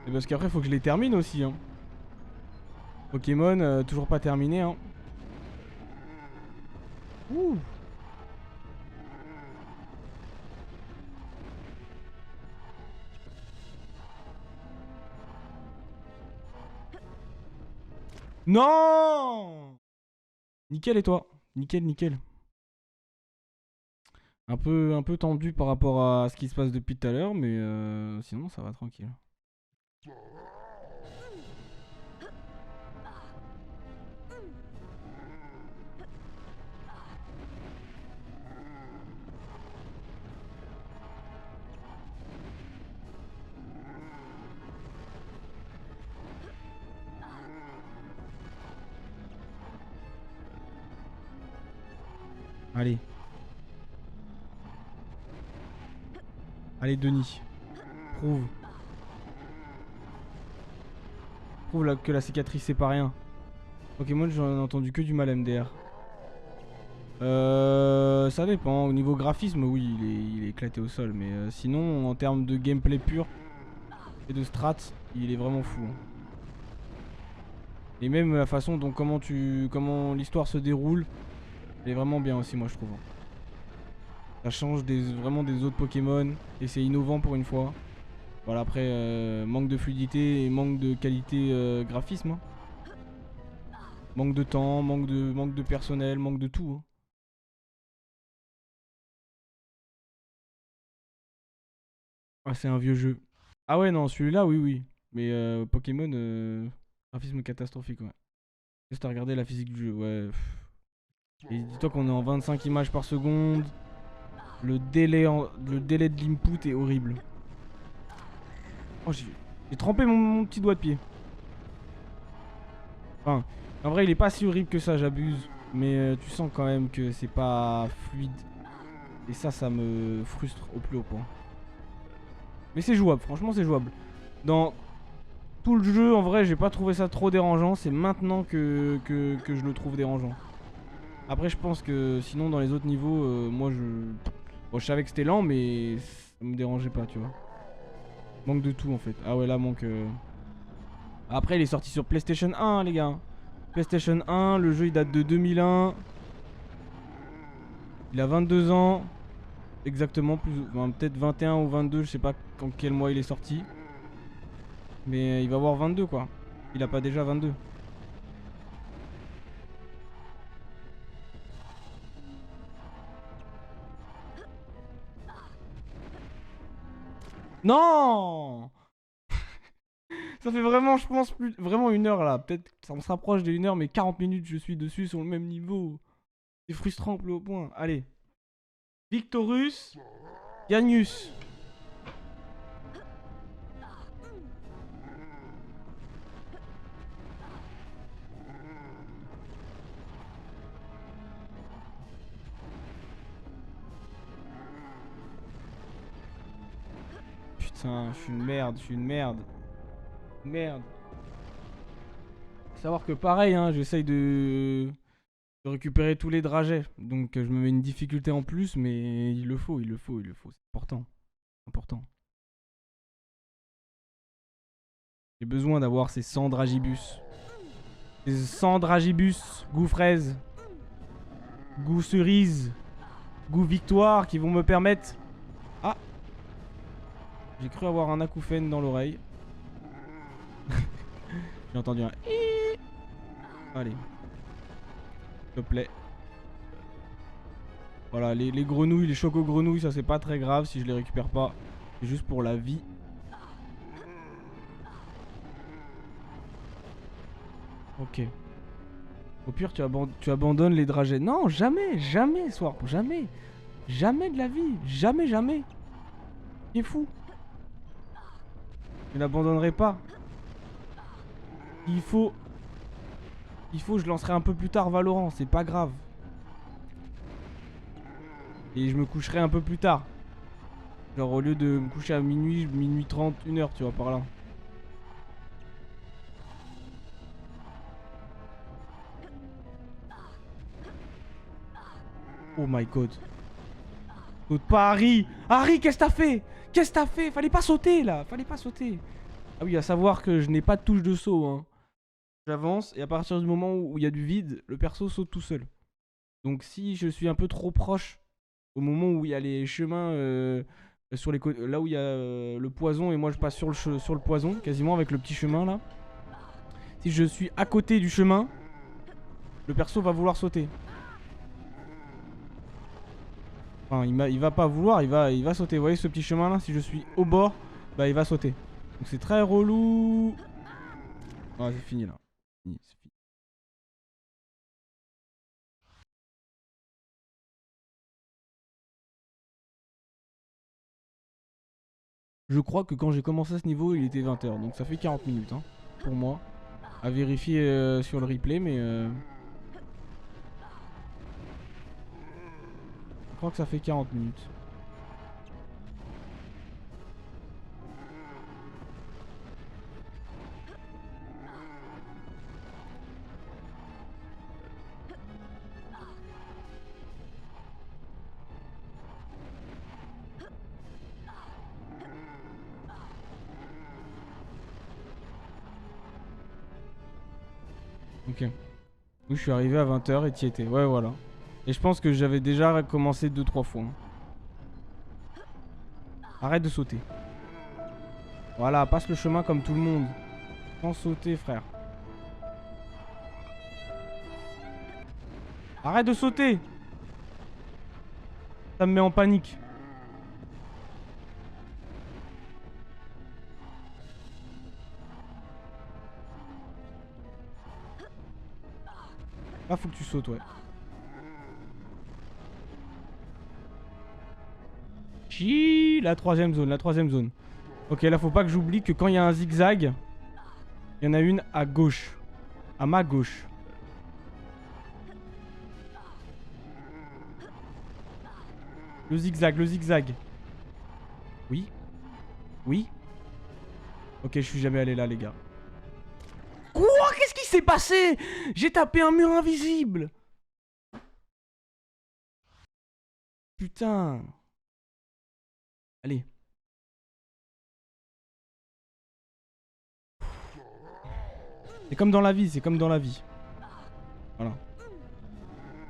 Et parce qu'après, faut que je les termine aussi. Hein. Pokémon, toujours pas terminé. Hein. Ouh. Non! Nickel et toi? Nickel, nickel. Un peu tendu par rapport à ce qui se passe depuis tout à l'heure, mais sinon ça va tranquille. Allez. Allez Denis. Prouve. Prouve que la cicatrice c'est pas rien. Pokémon j'en ai entendu que du mal MDR. Ça dépend. Au niveau graphisme oui il est éclaté au sol. Mais sinon en termes de gameplay pur et de strat il est vraiment fou. Hein. Et même la façon dont comment l'histoire se déroule. Elle est vraiment bien aussi moi je trouve. Ça change vraiment des autres Pokémon et c'est innovant pour une fois. Voilà après manque de fluidité et manque de qualité graphisme. Hein. Manque de temps, manque de personnel, manque de tout. Hein. Ah, c'est un vieux jeu. Ah ouais, non, celui-là, oui, oui. Mais Pokémon, graphisme catastrophique, ouais. Juste à regarder la physique du jeu, ouais. Et dis-toi qu'on est en 25 images par seconde. Le délai de l'input est horrible. Oh, j'ai trempé mon petit doigt de pied. Enfin, en vrai, il est pas si horrible que ça, j'abuse. Mais tu sens quand même que c'est pas fluide. Et ça me frustre au plus haut point. Mais c'est jouable, franchement, c'est jouable. Dans tout le jeu, en vrai, j'ai pas trouvé ça trop dérangeant. C'est maintenant que je le trouve dérangeant. Après, je pense que sinon, dans les autres niveaux, moi, bon, je savais que c'était lent, mais ça me dérangeait pas, tu vois. Manque de tout, en fait. Ah ouais, là, manque... Après, il est sorti sur PlayStation 1, les gars. PlayStation 1, le jeu, il date de 2001. Il a 22 ans. Exactement, plus, enfin, peut-être 21 ou 22, je sais pas en quel mois il est sorti. Mais il va avoir 22, quoi. Il a pas déjà 22. Non. Ça fait vraiment, je pense, vraiment 1 heure là. Peut-être ça me se rapproche de 1 heure, mais 40 minutes, je suis dessus sur le même niveau. C'est frustrant, plus au point. Allez. Victorus Ganius. Putain, je suis une merde, je suis une merde. Merde. Faut savoir que pareil, hein, j'essaye de récupérer tous les dragets. Donc je me mets une difficulté en plus, mais il le faut, il le faut, il le faut. C'est important. Important. J'ai besoin d'avoir ces 100 dragibus. Ces 100 dragibus, goût fraise, goût cerise, goût victoire qui vont me permettre... Ah, j'ai cru avoir un acouphène dans l'oreille. J'ai entendu un... Allez. S'il te plaît. Voilà, les grenouilles, les choco-grenouilles, ça c'est pas très grave si je les récupère pas. C'est juste pour la vie. Ok. Au pire, tu abandonnes les dragées. Non, jamais, jamais, Swarp, jamais. Jamais de la vie. Jamais, jamais. Il est fou. Je n'abandonnerai pas. Il faut... je lancerai un peu plus tard Valorant, c'est pas grave. Et je me coucherai un peu plus tard. Genre au lieu de me coucher à minuit, minuit 30, 1 heure, tu vois, par là. Oh my god. Saute pas, Harry. Harry, qu'est-ce que t'as fait? Qu'est-ce que t'as fait? Fallait pas sauter, là. Fallait pas sauter. Ah oui, à savoir que je n'ai pas de touche de saut, hein. J'avance, et à partir du moment où il y a du vide, le perso saute tout seul. Donc si je suis un peu trop proche, au moment où il y a les chemins... sur les là où il y a le poison, et moi je passe sur le poison, quasiment avec le petit chemin, là. Si je suis à côté du chemin, le perso va vouloir sauter. Enfin, il va pas vouloir, il va sauter. Vous voyez ce petit chemin là? Si je suis au bord, bah il va sauter. Donc c'est très relou. Ah, c'est fini là. C'est fini. Je crois que quand j'ai commencé ce niveau, il était 20 h. Donc ça fait 40 minutes, hein, pour moi. À vérifier sur le replay, mais... je crois que ça fait 40 minutes. Ok. Oui, je suis arrivé à 20 h et t'y étais. Ouais, voilà. Et je pense que j'avais déjà commencé 2-3 fois. Hein. Arrête de sauter. Voilà, passe le chemin comme tout le monde. Sans sauter, frère. Arrête de sauter! Ça me met en panique. Là, faut que tu sautes, ouais. Chi, la troisième zone, la troisième zone. Ok, là, faut pas que j'oublie que quand il y a un zigzag, il y en a une à gauche. À ma gauche. Le zigzag, le zigzag. Oui. Oui. Ok, je suis jamais allé là, les gars. Quoi? Qu'est-ce qui s'est passé? J'ai tapé un mur invisible. Putain. Allez. C'est comme dans la vie, c'est comme dans la vie. Voilà.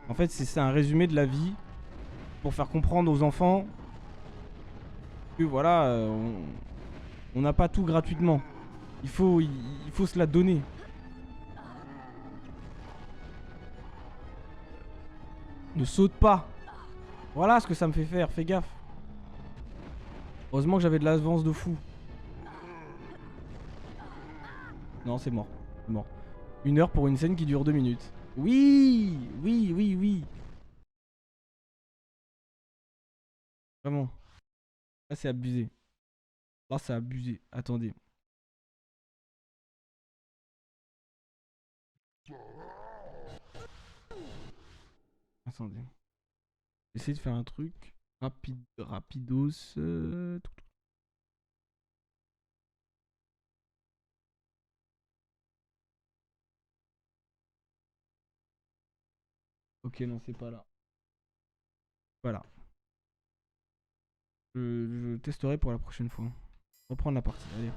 En fait, c'est un résumé de la vie pour faire comprendre aux enfants que voilà, on n'a pas tout gratuitement. Il faut se la donner. Ne saute pas. Voilà ce que ça me fait faire, fais gaffe. Heureusement que j'avais de l'avance de fou. Non, c'est mort. C'est mort. 1 heure pour une scène qui dure 2 minutes. Oui, oui, oui, oui. Vraiment. Là, c'est abusé. Là, c'est abusé. Attendez. Attendez. J'essaie de faire un truc. Rapidos. Ok, non, c'est pas là. Voilà. Je testerai pour la prochaine fois. Reprendre la partie. Allez.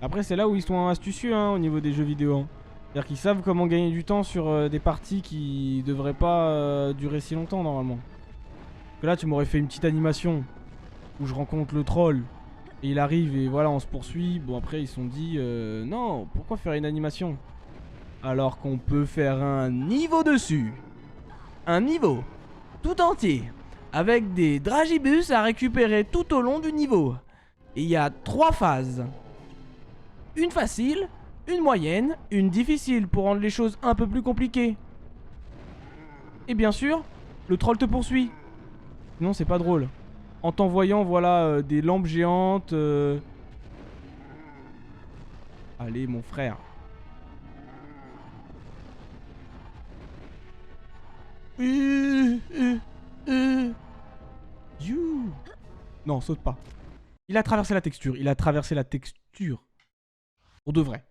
Après, c'est là où ils sont astucieux hein, au niveau des jeux vidéo. Hein. C'est-à-dire qu'ils savent comment gagner du temps sur des parties qui devraient pas durer si longtemps normalement. Parce que là, tu m'aurais fait une petite animation où je rencontre le troll et il arrive et voilà, on se poursuit. Bon, après, ils se sont dit non, pourquoi faire une animation alors qu'on peut faire un niveau dessus. Un niveau tout entier avec des dragibus à récupérer tout au long du niveau. Et il y a 3 phases. Une facile, une moyenne, une difficile pour rendre les choses un peu plus compliquées. Et bien sûr, le troll te poursuit. Sinon c'est pas drôle. En t'envoyant voilà des lampes géantes. Allez mon frère. You. Non, saute pas. Il a traversé la texture. Il a traversé la texture. Pour de vrai.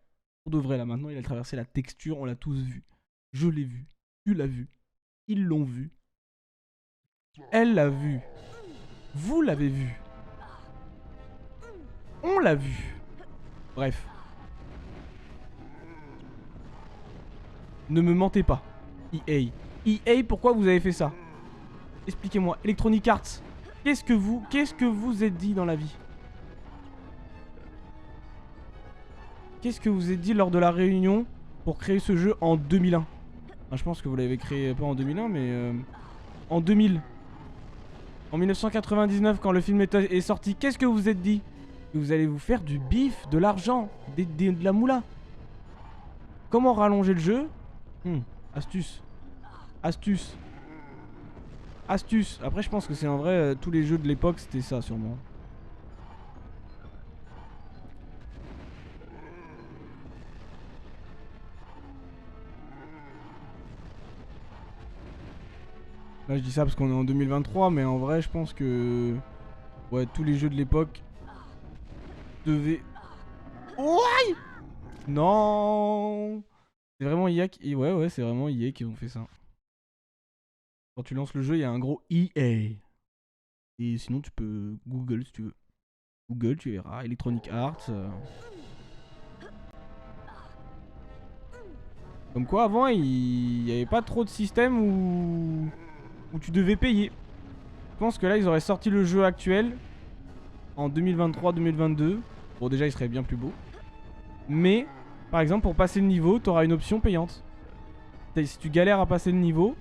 Pour de vrai là maintenant, il a traversé la texture. On l'a tous vu. Je l'ai vu. Tu l'as vu. Ils l'ont vu. Elle l'a vu. Vous l'avez vu. On l'a vu. Bref. Ne me mentez pas. EA. EA, pourquoi vous avez fait ça? Expliquez-moi. Electronic Arts. Qu'est-ce que vous êtes dit dans la vie? Qu'est-ce que vous êtes dit lors de la réunion pour créer ce jeu en 2001? Enfin, je pense que vous l'avez créé pas en 2001, mais en 2000. En 1999, quand le film est sorti, qu'est-ce que vous êtes dit? Que vous allez vous faire du bif, de l'argent, de la moula. Comment rallonger le jeu? Astuce. Astuce. Astuce. Après, je pense que c'est en vrai, tous les jeux de l'époque, c'était ça, sûrement. Là, je dis ça parce qu'on est en 2023, mais en vrai, je pense que... Ouais, tous les jeux de l'époque devaient... Ouais. Non. C'est vraiment EA qui... Ouais, c'est vraiment EA qui ont fait ça. Quand tu lances le jeu, il y a un gros EA. Et sinon, tu peux Google si tu veux. Google, tu verras. Electronic Arts. Comme quoi, avant, il n'y avait pas trop de système où tu devais payer. Je pense que là, ils auraient sorti le jeu actuel en 2023-2022. Bon, déjà, il serait bien plus beau. Mais, par exemple, pour passer le niveau, tu auras une option payante. Si tu galères à passer le niveau,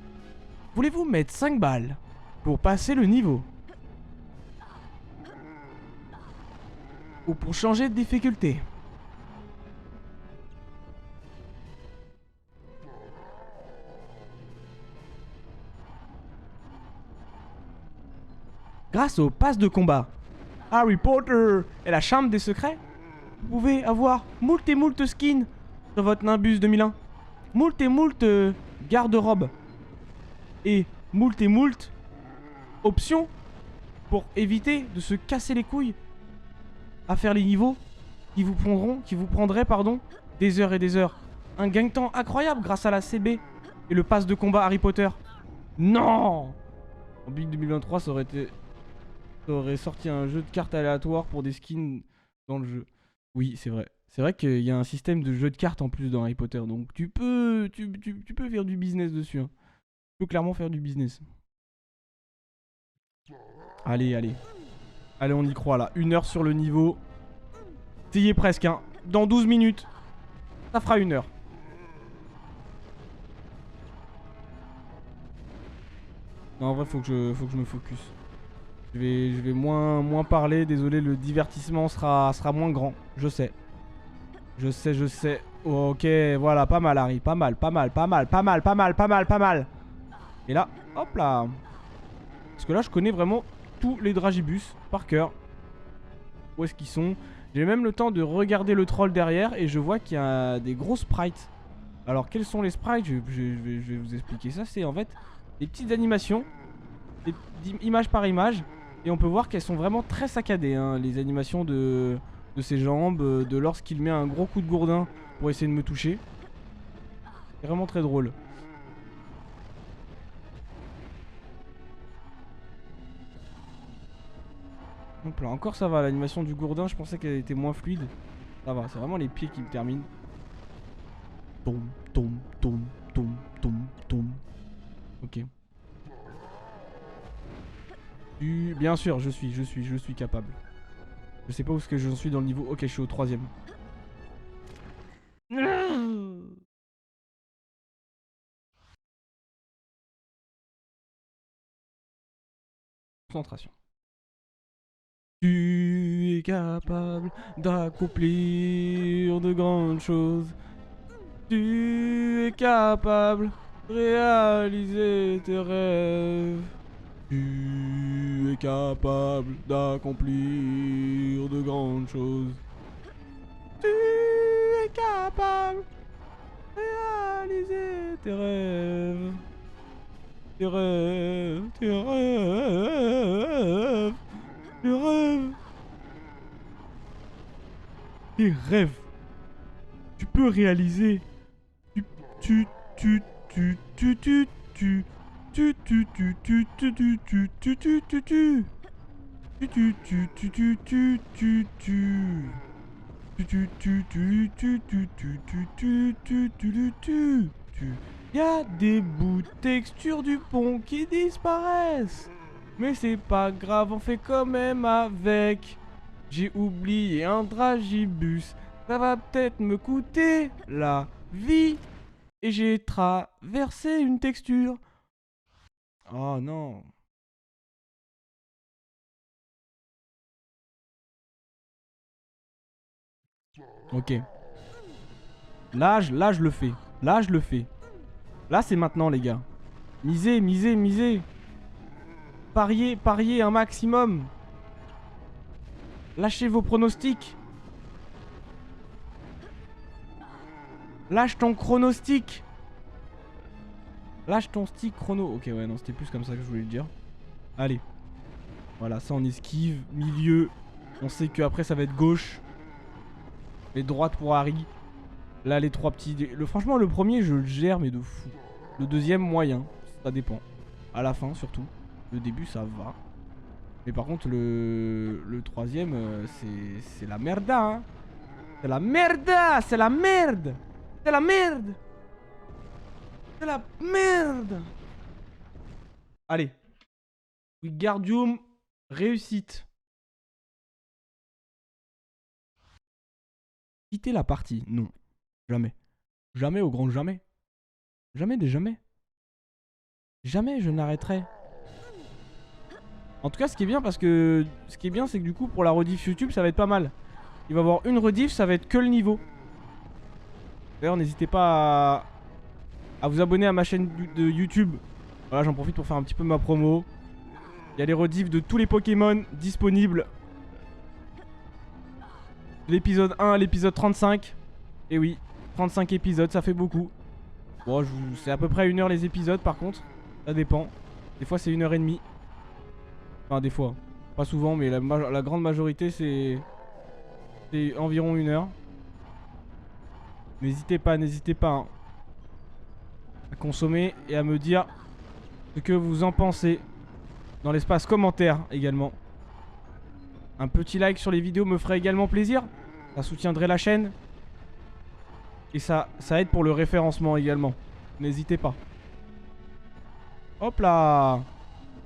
voulez-vous mettre 5 balles pour passer le niveau? Ou pour changer de difficulté? Grâce au pass de combat Harry Potter et la chambre des secrets, vous pouvez avoir moult et moult skins sur votre Nimbus 2001. Moult et moult garde-robe. Et moult options pour éviter de se casser les couilles à faire les niveaux qui vous prendraient des heures et des heures. Un gain de temps incroyable grâce à la CB et le pass de combat Harry Potter. Non! En Big 2023, ça aurait sorti un jeu de cartes aléatoire pour des skins dans le jeu. Oui, c'est vrai. C'est vrai qu'il y a un système de jeu de cartes en plus dans Harry Potter. Donc tu peux faire du business dessus. Hein. Tu peux clairement faire du business. Allez, allez. Allez, on y croit là. 1 heure sur le niveau. T'y es presque, hein. Dans 12 minutes, ça fera 1 heure. Non, en vrai, faut que je me focus. Je vais moins parler. Désolé, le divertissement sera moins grand. Je sais. Je sais. Ok, voilà, pas mal, Harry. Pas mal. Et là, hop là. Parce que là, je connais vraiment tous les dragibus par cœur. Où est-ce qu'ils sont? J'ai même le temps de regarder le troll derrière et je vois qu'il y a des gros sprites. Alors, quels sont les sprites? Je vais vous expliquer ça. C'est en fait des petites animations, image par image. Et on peut voir qu'elles sont vraiment très saccadées, hein, les animations de ses jambes, de lorsqu'il met un gros coup de gourdin pour essayer de me toucher. C'est vraiment très drôle. Hop là, encore ça va, l'animation du gourdin, je pensais qu'elle était moins fluide. Ça va, c'est vraiment les pieds qui me terminent. Tom. Ok. Bien sûr, je suis capable. Je sais pas où est-ce que j'en suis dans le niveau. Ok, je suis au 3ème. Concentration. Tu es capable d'accomplir de grandes choses. Tu es capable de réaliser tes rêves. Tu es capable d'accomplir de grandes choses. Tu es capable de réaliser tes rêves. Tes rêves. Tes rêves. Tu peux réaliser. Tu. Y a des bouts de texture du pont qui disparaissent. Mais c'est pas grave, on fait quand même avec. J'ai oublié un dragibus. Ça va peut-être me coûter la vie. Et j'ai traversé une texture. Oh non. Ok. Là, je le fais. Là, je le fais. Là, c'est maintenant, les gars. Misez. Pariez un maximum. Lâchez vos pronostics. Lâche ton chronostic. Lâche ton stick chrono. Ok, ouais, non, c'était plus comme ça que je voulais le dire. Allez. Voilà, ça on esquive. Milieu. On sait qu'après ça va être gauche. Et droite pour Harry. Là, les 3 petits. Franchement, le premier, je le gère, mais de fou. Le deuxième, moyen. Ça dépend. À la fin, surtout. Le début, ça va. Mais par contre, le troisième, c'est la merda, hein. C'est la merda. C'est la merde. C'est la merde. C'est la merde. Allez. Wingardium, réussite. Quitter la partie, non. Jamais. Jamais au grand jamais. Jamais des jamais. Jamais je n'arrêterai. En tout cas, ce qui est bien, parce que ce qui est bien, c'est que du coup, pour la rediff YouTube, ça va être pas mal. Il va y avoir une rediff, ça va être que le niveau. D'ailleurs, n'hésitez pas à vous abonner à ma chaîne de YouTube. Voilà, j'en profite pour faire un petit peu ma promo. Il y a les rediffs de tous les Pokémon disponibles. De l'épisode 1 à l'épisode 35. Et oui, 35 épisodes, ça fait beaucoup. Bon, c'est à peu près 1 heure les épisodes par contre. Ça dépend. Des fois c'est 1h30. Enfin des fois. Pas souvent mais la grande majorité c'est environ 1 heure. N'hésitez pas hein, à consommer et à me dire ce que vous en pensez. Dans l'espace commentaire également. Un petit like sur les vidéos me ferait également plaisir. Ça soutiendrait la chaîne. Et ça aide pour le référencement également. N'hésitez pas. Hop là.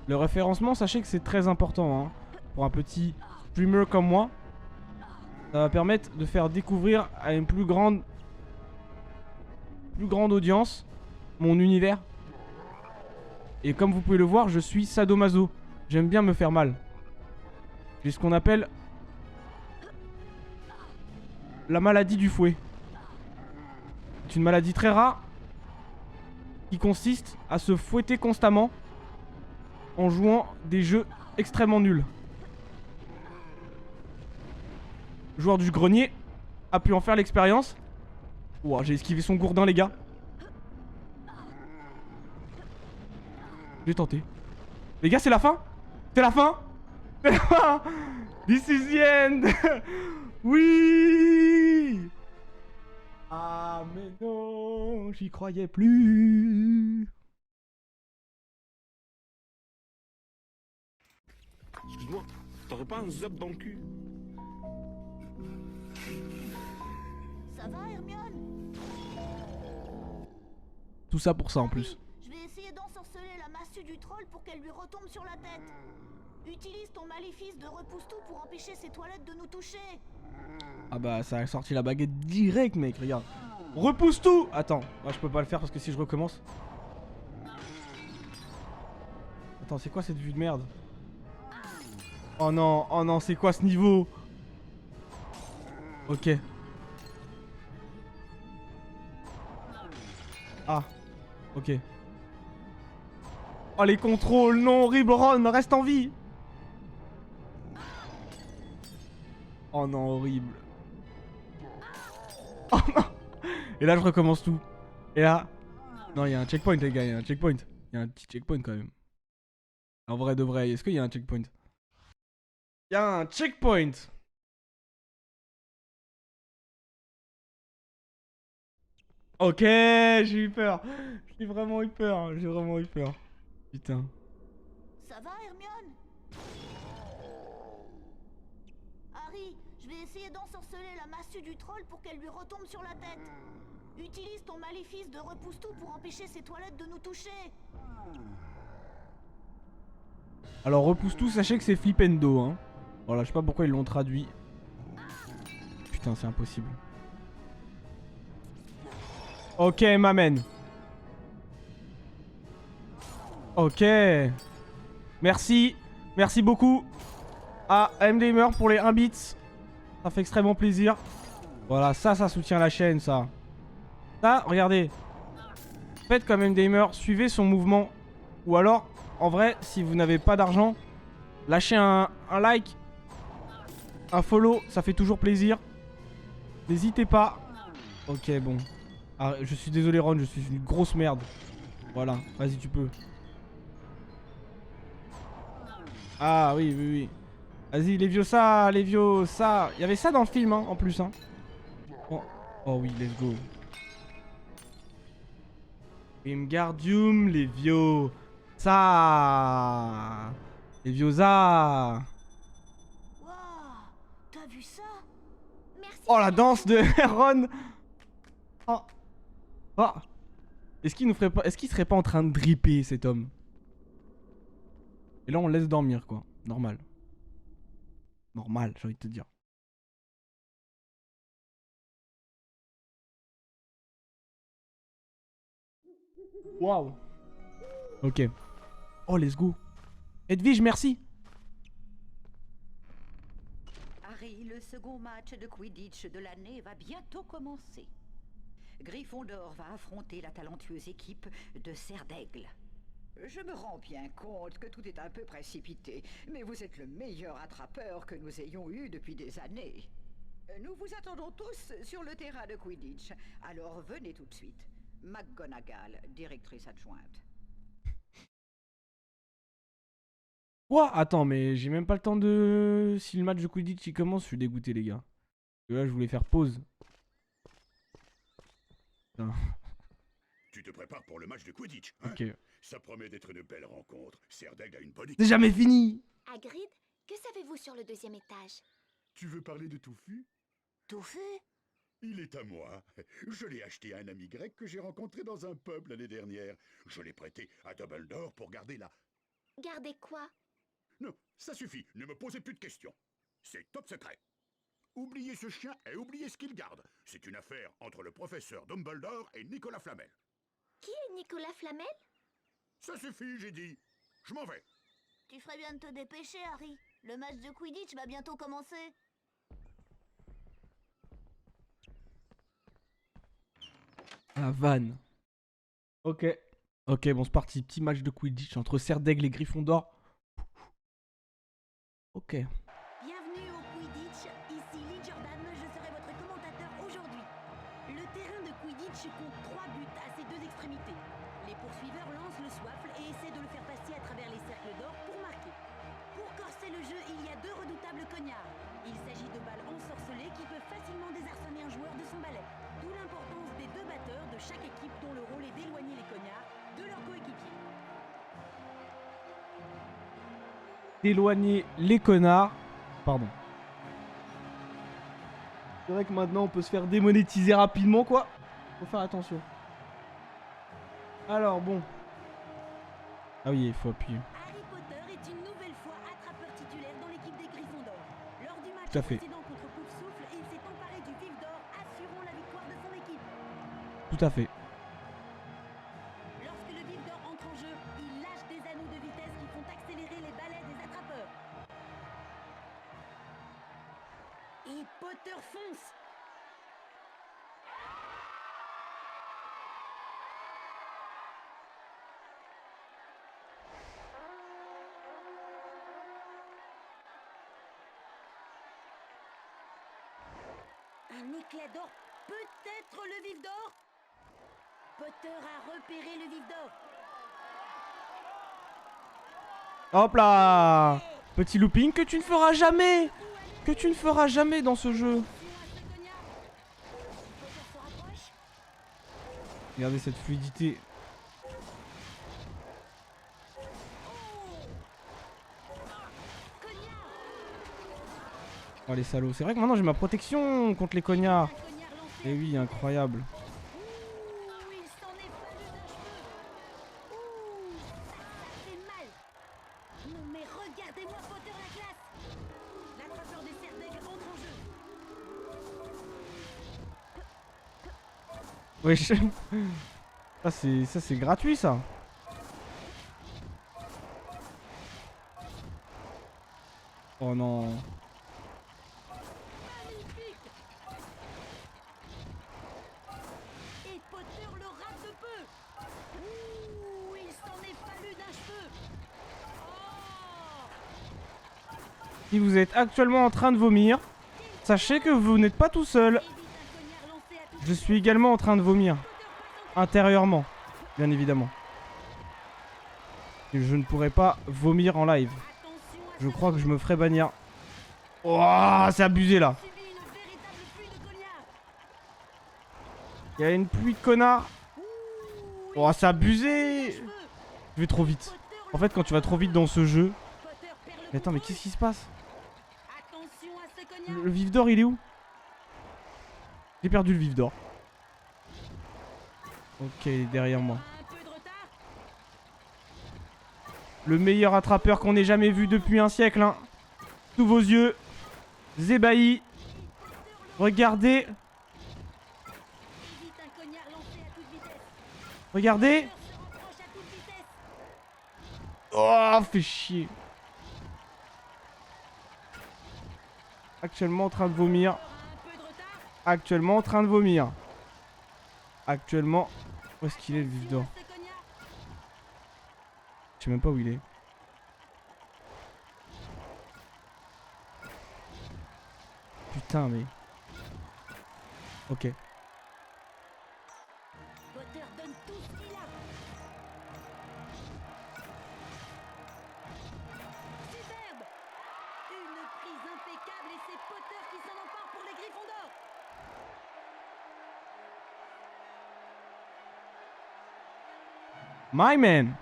Le référencement, sachez que c'est très important hein. Pour un petit streamer comme moi. Ça va permettre de faire découvrir à une plus grande audience mon univers. Et comme vous pouvez le voir, je suis sadomaso. J'aime bien me faire mal. J'ai ce qu'on appelle la maladie du fouet. C'est une maladie très rare qui consiste à se fouetter constamment en jouant des jeux extrêmement nuls. Le joueur du grenier a pu en faire l'expérience. Ouah, j'ai esquivé son gourdin les gars. J'ai tenté. Les gars, c'est la fin. C'est la fin. C'est la fin. This is the end. Oui. Ah mais non, j'y croyais plus. Excuse-moi, t'aurais pas un zop dans le cul? Ça va, Hermione? Tout ça pour ça en plus. Je vais essayer d'ensorceler la massue du troll pour qu'elle lui retombe sur la tête. Utilise ton maléfice de repousse-tout pour empêcher ses toilettes de nous toucher. Ah bah ça a sorti la baguette direct mec, regarde. Repousse tout. Attends, moi je peux pas le faire parce que si je recommence. Attends, c'est quoi cette vue de merde? Oh non, c'est quoi ce niveau? Ok. Ah, ok. Oh les contrôles, non, horrible, Ron, reste en vie. Oh non, horrible. Oh non. Et là je recommence tout. Et là... Non, il y a un checkpoint les gars, il y a un checkpoint. Il y a un petit checkpoint quand même. En vrai de vrai, est-ce qu'il y a un checkpoint? Il y a un checkpoint. Ok, j'ai eu peur. J'ai vraiment eu peur. J'ai vraiment eu peur. Putain. Ça va, Hermione? Harry, je vais essayer d'ensorceler la massue du troll pour qu'elle lui retombe sur la tête. Utilise ton maléfice de repousse-tout pour empêcher ses toilettes de nous toucher. Alors repousse tout, sachez que c'est Flipendo hein. Voilà, je sais pas pourquoi ils l'ont traduit. Putain, c'est impossible. Ok, m'amène. Ok. Merci. Merci beaucoup à MDamer pour les 1 bits. Ça fait extrêmement plaisir. Voilà, ça soutient la chaîne, ça. Ça, regardez. Faites comme MDamer, suivez son mouvement. Ou alors, en vrai, si vous n'avez pas d'argent, lâchez un like, un follow, ça fait toujours plaisir. N'hésitez pas. Ok, bon. Ah, je suis désolé Ron, je suis une grosse merde. Voilà, vas-y tu peux. Ah oui, oui, oui. Vas-y, Leviosa, Leviosa. Il y avait ça dans le film, hein, en plus. Hein. Oh. Oh oui, let's go. Wingardium Leviosa. Leviosa. Waouh, t'as vu ça? Merci. Oh, la danse de Ron. Oh. Oh. Est-ce qu'il nous ferait pas... Est-ce qu'il serait pas en train de dripper, cet homme? Et là, on le laisse dormir, quoi. Normal. Normal, j'ai envie de te dire. Waouh. Ok. Oh, let's go. Edwige, merci. Harry, le second match de Quidditch de l'année va bientôt commencer. Gryffondor va affronter la talentueuse équipe de Serre d'Aigle. Je me rends bien compte que tout est un peu précipité, mais vous êtes le meilleur attrapeur que nous ayons eu depuis des années. Nous vous attendons tous sur le terrain de Quidditch, alors venez tout de suite. McGonagall, directrice adjointe. Quoi? Attends, mais j'ai même pas le temps de... Si le match de Quidditch il commence, je suis dégoûté les gars. Parce que là, je voulais faire pause. Putain. Tu te prépares pour le match de Quidditch, hein? Ok. Ça promet d'être une belle rencontre. Serdaigle a une bonne C'est équipe. jamais fini! Hagrid, que savez-vous sur le deuxième étage? Tu veux parler de Touffu? Touffu? Il est à moi. Je l'ai acheté à un ami grec que j'ai rencontré dans un pub l'année dernière. Je l'ai prêté à Dumbledore pour garder la... Gardez quoi? Non, ça suffit. Ne me posez plus de questions. C'est top secret. Oubliez ce chien et oubliez ce qu'il garde. C'est une affaire entre le professeur Dumbledore et Nicolas Flamel. Qui est Nicolas Flamel? Ça suffit, j'ai dit. Je m'en vais. Tu ferais bien de te dépêcher, Harry. Le match de Quidditch va bientôt commencer. La vanne. Ok. Ok, bon, c'est parti. Petit match de Quidditch entre Serdaigle et Gryffondor. Ok. Bienvenue au Quidditch, ici Lee Jordan, je serai votre commentateur aujourd'hui. Le terrain de Quidditch compte 3 buts à ses deux extrémités. Les poursuiveurs lancent le swaffle et essaient de le faire passer à travers les cercles d'or pour marquer. Pour corser le jeu, il y a 2 redoutables cognards. Il s'agit de balles ensorcelées qui peuvent facilement désarçonner un joueur de son balai. D'où l'importance des 2 batteurs de chaque équipe dont le rôle est d'éloigner les cognards de leurs coéquipiers. D'éloigner les connards. Pardon. C'est vrai que maintenant on peut se faire démonétiser rapidement, quoi. Faut faire attention. Alors, bon. Ah oui, il faut appuyer. Harry Potter est une nouvelle fois attrapeur titulaire dans l'équipe des Gryffondors. Lors du match Tout à fait. précédent contre Poufsouffle, il s'est emparé du vif d'or, assurant la victoire de son équipe. Tout à fait. Lorsque le vif d'or entre en jeu, il lâche des anneaux de vitesse qui font accélérer les balais des attrapeurs. Et Potter fonce. Un éclat d'or, peut-être le vif d'or. Potter a repéré le vif d'or. Hop là! Petit looping que tu ne feras jamais! Que tu ne feras jamais dans ce jeu. Regardez cette fluidité. Oh les salauds. C'est vrai que maintenant j'ai ma protection contre les cognards. Et oui, incroyable. Il s'en est fallu d'un cheveu. Ouh, ça fait mal. Non mais regardez-moi Potter la classe. L'attrapeur des Serdaigle entre en jeu. Wesh. Ça c'est gratuit ça. Oh non. Magnifique. Et Potter le rate de peu. Ouh, il s'en est fallu d'un cheveu. Oh. Si vous êtes actuellement en train de vomir, sachez que vous n'êtes pas tout seul. Évite un cognard lancé à toute Je suis également en train de vomir. Intérieurement, bien évidemment. Et je ne pourrais pas vomir en live. attention à Je crois que je me ferai bannir. Oh, c'est abusé là. subir une véritable pluie de cognards. Il y a une pluie de connards. Ouh, Oh, c'est abusé. cheveux. Je vais trop vite. Potter En fait, quand tu vas trop vite dans ce jeu... Potter perd le Mais attends, mais contrôle. qu'est-ce qui se passe? Attention à ce cognard. Le vif d'or, il est où? J'ai perdu le vif d'or. Ok, il est derrière moi. Un peu de retard. Le meilleur attrapeur qu'on ait jamais vu depuis un siècle, hein. Sous vos yeux. Zébaï. Regardez. Évite un cognard lancé à toute vitesse. Regardez. Potter se rapproche à toute vitesse. Oh, fait chier. Actuellement en train de vomir. Un peu de retard. Actuellement en train de vomir. Actuellement. Où est-ce qu'il est le vif d'or? Ce cognard. sais même pas où il est. Putain, mais... Ok. Potter donne tout ce qu'il a. Superbe. Une prise impeccable et c'est Potter qui s'en empare pour les Gryffondors. My man!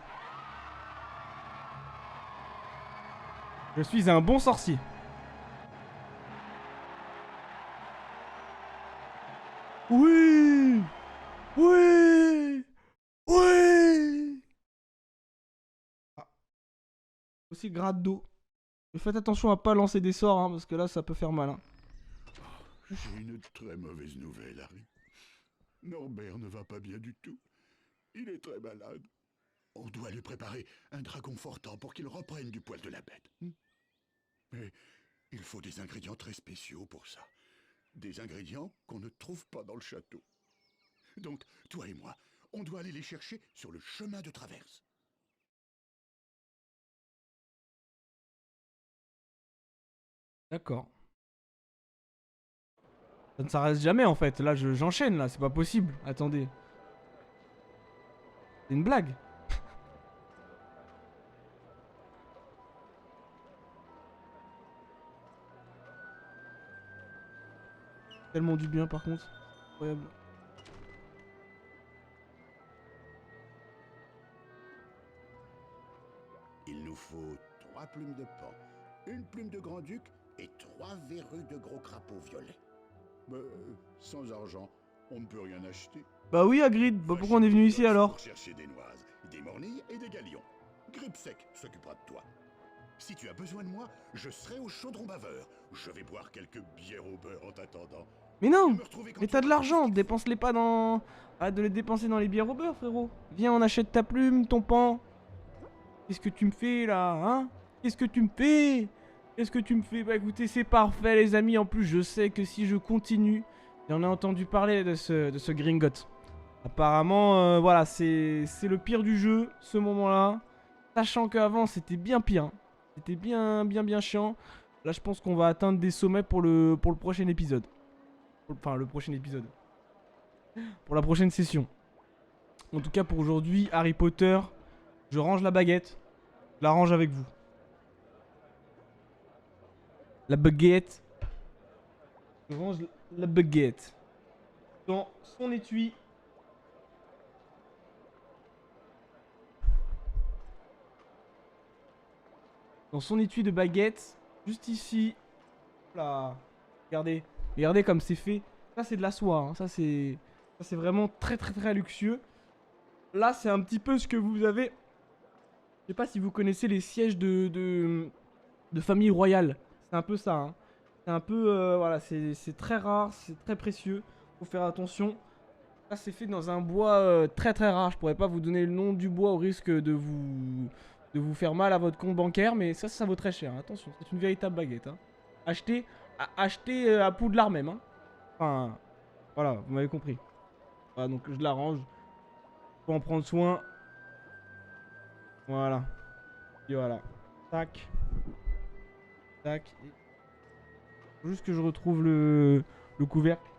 Je suis un bon sorcier. Oui! Oui! Oui! Ah. Aussi grade d'eau. Et faites attention à pas lancer des sorts, hein, parce que là ça peut faire mal. Hein. J'ai une très mauvaise nouvelle, Harry. Norbert ne va pas bien du tout. Il est très malade. On doit lui préparer un dragon fortant pour qu'il reprenne du poil de la bête. Mais il faut des ingrédients très spéciaux pour ça. Des ingrédients qu'on ne trouve pas dans le château. Donc, toi et moi, on doit aller les chercher sur le chemin de traverse. D'accord. Ça ne s'arrête jamais en fait. Là j'enchaîne là, c'est pas possible. Attendez. C'est une blague. Tellement du bien par contre. Incroyable. Il nous faut 3 plumes de pan, une plume de grand-duc et 3 verrues de gros crapaud violet. Sans argent, on ne peut rien acheter. Bah oui Hagrid, bah pourquoi on est venu ici alors? Pour chercher des noises, des mornilles et des galions. Gripsec s'occupera de toi. Si tu as besoin de moi, je serai au chaudron baveur. Je vais boire quelques bières au beurre en t'attendant. Mais non! Viens me retrouver quand Mais tu t'as de auras l'argent, tout ce qu'il dépense-les pas dans... Arrête de les dépenser dans les bières au beurre frérot. Viens on achète ta plume, ton pan. Qu'est-ce que tu me fais là, hein? Qu'est-ce que tu me fais? Qu'est-ce que tu me fais? Bah écoutez, c'est parfait les amis. En plus, je sais que si je continue... J'en ai entendu parler de ce Gringotts. Apparemment, voilà, c'est le pire du jeu, ce moment-là. Sachant qu'avant, c'était bien pire. Hein. C'était bien chiant. Là, je pense qu'on va atteindre des sommets pour le prochain épisode. Enfin, le prochain épisode. Pour la prochaine session. En tout cas, pour aujourd'hui, Harry Potter, je range la baguette. Je la range avec vous. La baguette. Je range la baguette dans son étui. Dans son étui de baguette. Juste ici. Là. Regardez. Regardez comme c'est fait. Ça c'est de la soie. Hein. Ça c'est vraiment très luxueux. Là c'est un petit peu ce que vous avez. Je sais pas si vous connaissez les sièges de famille royale. C'est un peu ça. Hein. C'est un peu, voilà, c'est très rare, c'est très précieux. Faut faire attention. Ça, c'est fait dans un bois très rare. Je pourrais pas vous donner le nom du bois au risque de vous faire mal à votre compte bancaire. Mais ça vaut très cher. Hein. Attention, c'est une véritable baguette. Hein. Achetez à Poudlard même. Hein. Enfin, voilà, vous m'avez compris. Voilà, donc je la range. Faut en prendre soin. Voilà. Et voilà. Tac. Tac. Et... Faut juste que je retrouve le couvercle.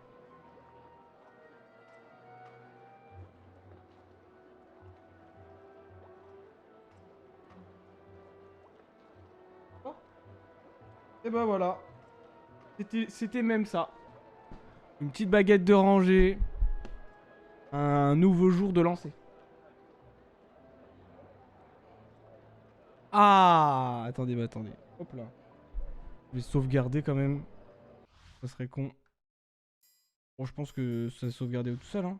Oh. Et bah voilà. C'était même ça. Une petite baguette de rangée. Un nouveau jour de lancer. Ah, attendez, attendez. Hop là. Je vais sauvegarder quand même. Ça serait con. Bon, je pense que ça sauvegardé tout seul, hein.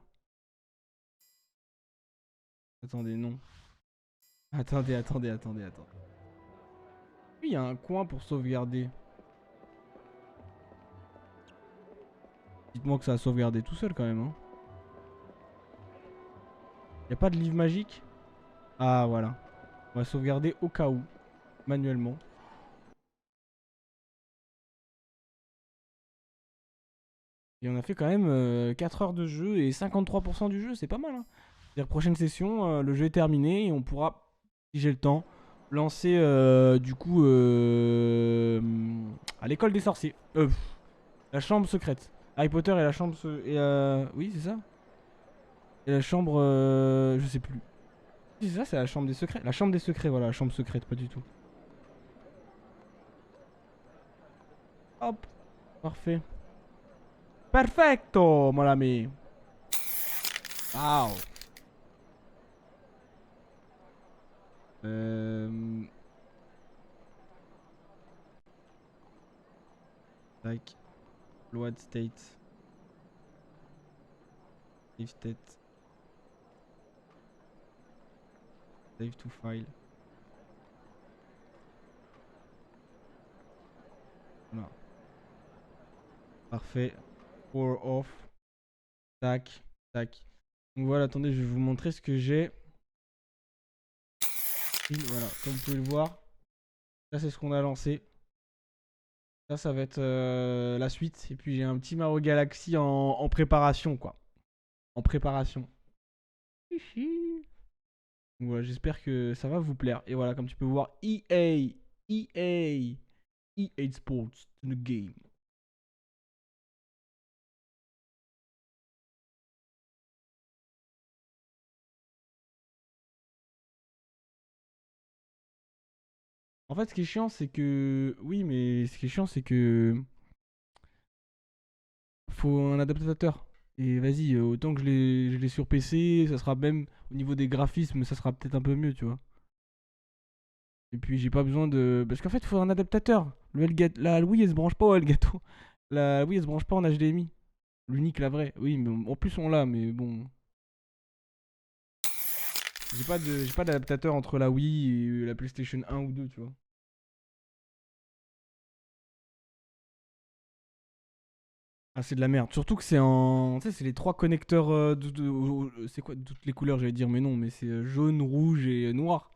Attendez, non. Attendez. Oui, il y a un coin pour sauvegarder. Dites-moi que ça a sauvegardé tout seul quand même, hein. Y a pas de livre magique? Ah, voilà. On va sauvegarder au cas où. Manuellement. Et on a fait quand même 4 heures de jeu et 53% du jeu, c'est pas mal. Hein. C'est-à-dire prochaine session, le jeu est terminé et on pourra si j'ai le temps, lancer du coup à l'école des sorciers. La chambre secrète. Harry Potter et la chambre oui, c'est ça. Et la chambre je sais plus. Si, c'est ça, c'est la chambre des secrets. La chambre des secrets, voilà, la chambre secrète, pas du tout. Hop, parfait. Perfecto, mon ami. Wow. Like Load state. Save state. Save to file. Voilà. Parfait. Power off. Tac, tac. Donc voilà, attendez, je vais vous montrer ce que j'ai. Voilà, comme vous pouvez le voir. Ça, c'est ce qu'on a lancé. Ça va être la suite. Et puis j'ai un petit Mario Galaxy en préparation, quoi. En préparation. Donc voilà, j'espère que ça va vous plaire. Et voilà, comme tu peux voir, EA Sports in the game. En fait, ce qui est chiant, c'est que... Oui, mais ce qui est chiant, c'est que... Faut un adaptateur. Et vas-y, autant que je l'ai sur PC, ça sera même... Au niveau des graphismes, ça sera peut-être un peu mieux, tu vois. Et puis, j'ai pas besoin de... Parce qu'en fait, il faut un adaptateur. La Wii, elle se branche pas au Elgato. La Wii, elle se branche pas en HDMI. L'unique, la vraie. Oui, mais en plus, on l'a, mais bon... J'ai pas d'adaptateur entre la Wii et la PlayStation 1 ou 2, tu vois. Ah, c'est de la merde. Surtout que c'est en... Tu sais, c'est les trois connecteurs c'est quoi toutes les couleurs, j'allais dire, mais non, mais c'est jaune, rouge et noir.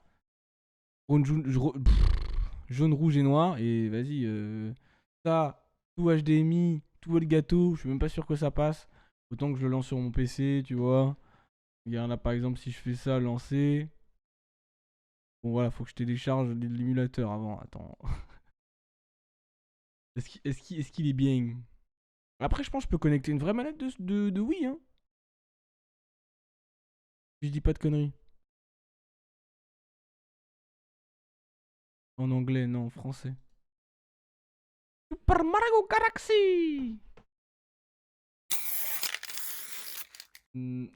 Jaune, rouge et noir. Et vas-y, ça, tout HDMI, tout Elgato, je suis même pas sûr que ça passe. Autant que je le lance sur mon PC, tu vois. Regarde là, par exemple, si je fais ça, lancer. Bon, voilà, faut que je télécharge l'émulateur avant. Attends. Est-ce qu'il est bien? Après, je pense que je peux connecter une vraie manette de Wii, hein. Si je dis pas de conneries. En anglais, non, en français. Super Mario Galaxy!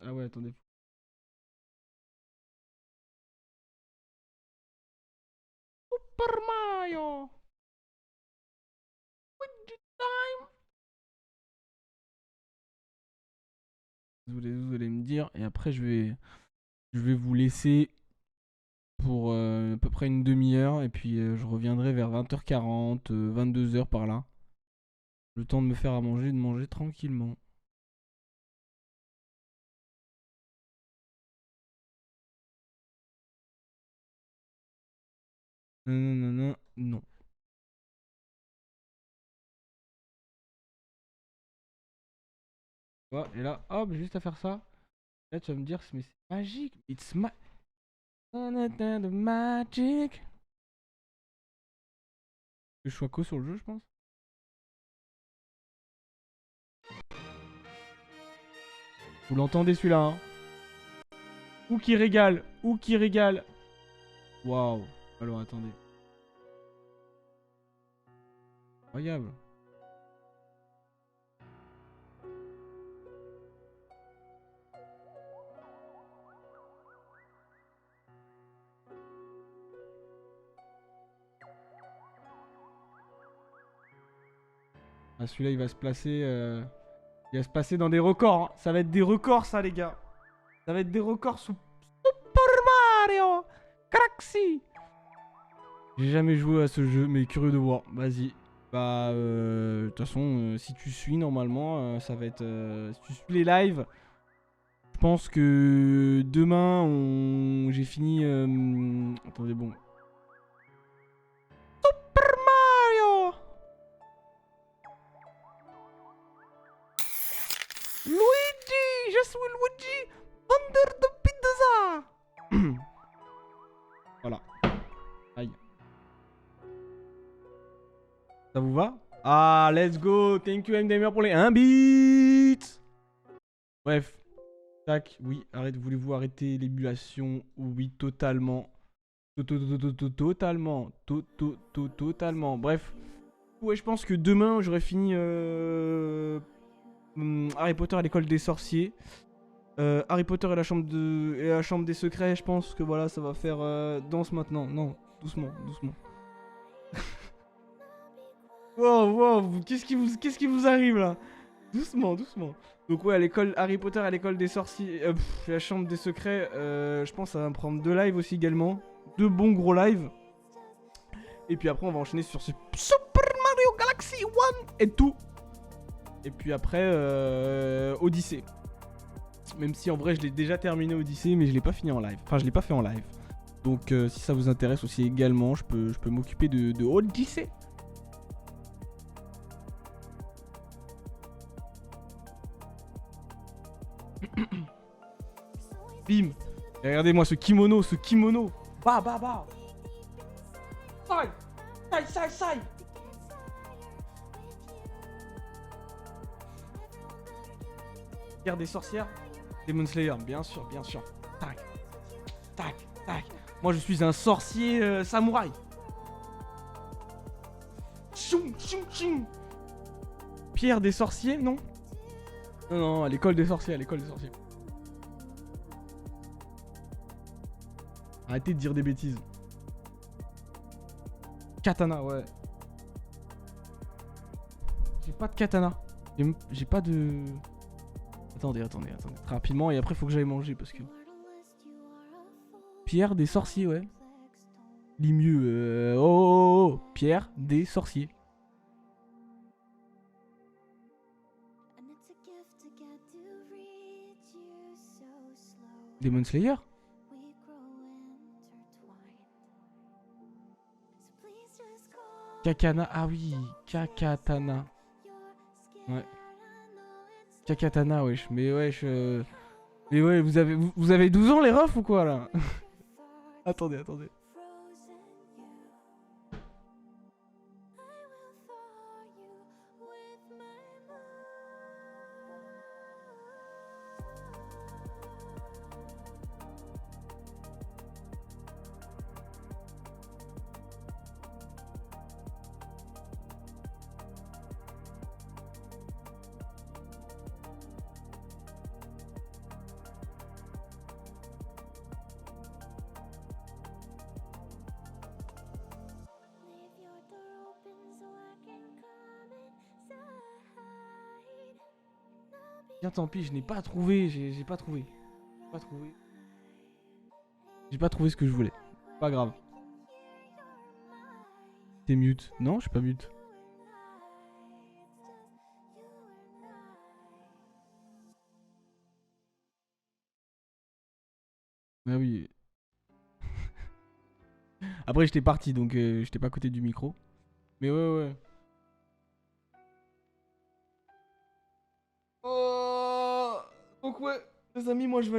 Ah ouais, attendez. Super Mario! Luigi time! Vous allez me dire, et après je vais vous laisser pour à peu près une demi-heure, et puis je reviendrai vers 20h40, 22h par là. Le temps de me faire à manger, de manger tranquillement. Non, non, non, non. Ouais, et là, hop, juste à faire ça. Là, tu vas me dire, mais c'est magique. It's magic. Que je sois co sur le jeu, je pense. Vous l'entendez celui-là, hein? Ou qui régale, ou qui régale. Waouh. Alors, attendez. Incroyable. Ah, celui-là, il va se placer... Il va se passer dans des records. Hein. Ça va être des records, ça, les gars. Ça va être des records sous Super Mario Galaxy. J'ai jamais joué à ce jeu, mais curieux de voir. Vas-y. Bah, de toute façon, si tu suis, normalement, ça va être... si tu suis les lives, je pense que demain, j'ai fini... Attendez, bon. Super Mario Luigi, je suis Luigi under the pizza. Voilà. Ça vous va? Ah, let's go. Thank you, MDMR, pour les 1 bit. Bref. Tac, oui, voulez-vous arrêter l'émulation? Oui, totalement. Totalement. Totalement. Bref. Ouais, je pense que demain, j'aurai fini Harry Potter à l'école des sorciers. Harry Potter et la chambre des secrets. Je pense que voilà, ça va faire danse maintenant. Non, doucement. Wow, qu'est-ce qui vous arrive là? Doucement. Donc ouais, à l'école Harry Potter à l'école des sorciers, la chambre des secrets, je pense que ça va me prendre 2 lives aussi également. 2 bons gros lives. Et puis après on va enchaîner sur ce Super Mario Galaxy 1 et tout. Et puis après Odyssey. Même si en vrai je l'ai déjà terminé Odyssey, mais je l'ai pas fini en live. Enfin je l'ai pas fait en live. Donc si ça vous intéresse aussi également, je peux m'occuper de Odyssey. Bim. Et regardez-moi ce kimono. Bah. Sai. Guerre des sorcières. Demon Slayer, bien sûr. Tac. Moi je suis un sorcier samouraï. Chum. Pierre des sorciers, non? Non, à l'école des sorciers. Arrêtez de dire des bêtises. Katana, ouais. J'ai pas de katana. J'ai pas de... Attendez. Très rapidement, et après faut que j'aille manger parce que... Pierre des sorciers, ouais. Lis mieux. Oh. Pierre des sorciers. Demon Slayer? Kakana, ah oui, Kakatana. Ouais. Kakatana, wesh. Mais wesh. Mais ouais, vous avez 12 ans les refs ou quoi là? Attendez. Bien tant pis, je n'ai pas trouvé, j'ai pas trouvé. J'ai pas trouvé ce que je voulais. Pas grave. T'es mute? Non, je suis pas mute. Ah oui. Après j'étais parti donc j'étais pas à côté du micro. Mais ouais. Donc ouais, les amis, moi je vais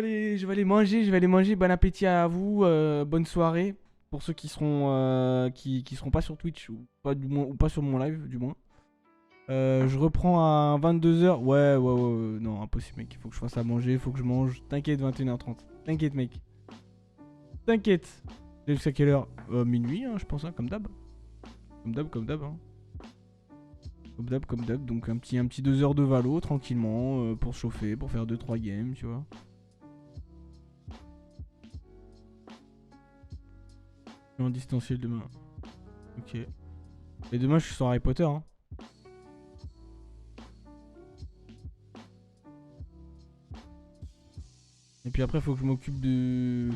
aller manger, bon appétit à vous, bonne soirée pour ceux qui seront qui seront pas sur Twitch ou pas sur mon live du moins. Je reprends à 22h. Ouais, non, impossible mec, il faut que je fasse à manger, il faut que je mange. T'inquiète, 21h30. T'inquiète mec. T'inquiète. Jusqu'à quelle heure? Minuit, hein, je pense, hein, comme d'hab. Comme d'hab, hein. Comme d'hab, donc un petit 2 heures de valo tranquillement pour chauffer, pour faire 2-3 games, tu vois. Je suis en distanciel demain. Ok. Et demain je suis sur Harry Potter, hein. Et puis après faut que je m'occupe de...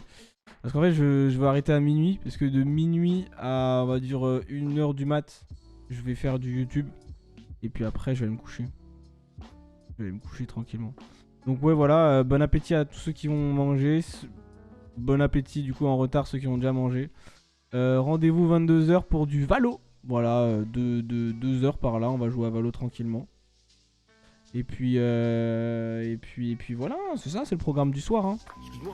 Parce qu'en fait je vais arrêter à minuit, parce que de minuit à on va dire 1h du mat, je vais faire du YouTube. Et puis après je vais me coucher. Je vais me coucher tranquillement. Donc ouais voilà, bon appétit à tous ceux qui vont manger. Bon appétit du coup en retard ceux qui ont déjà mangé. Rendez-vous 22h pour du Valo. Voilà, 2 heures par là, on va jouer à Valo tranquillement. Et puis voilà, c'est ça, c'est le programme du soir, hein.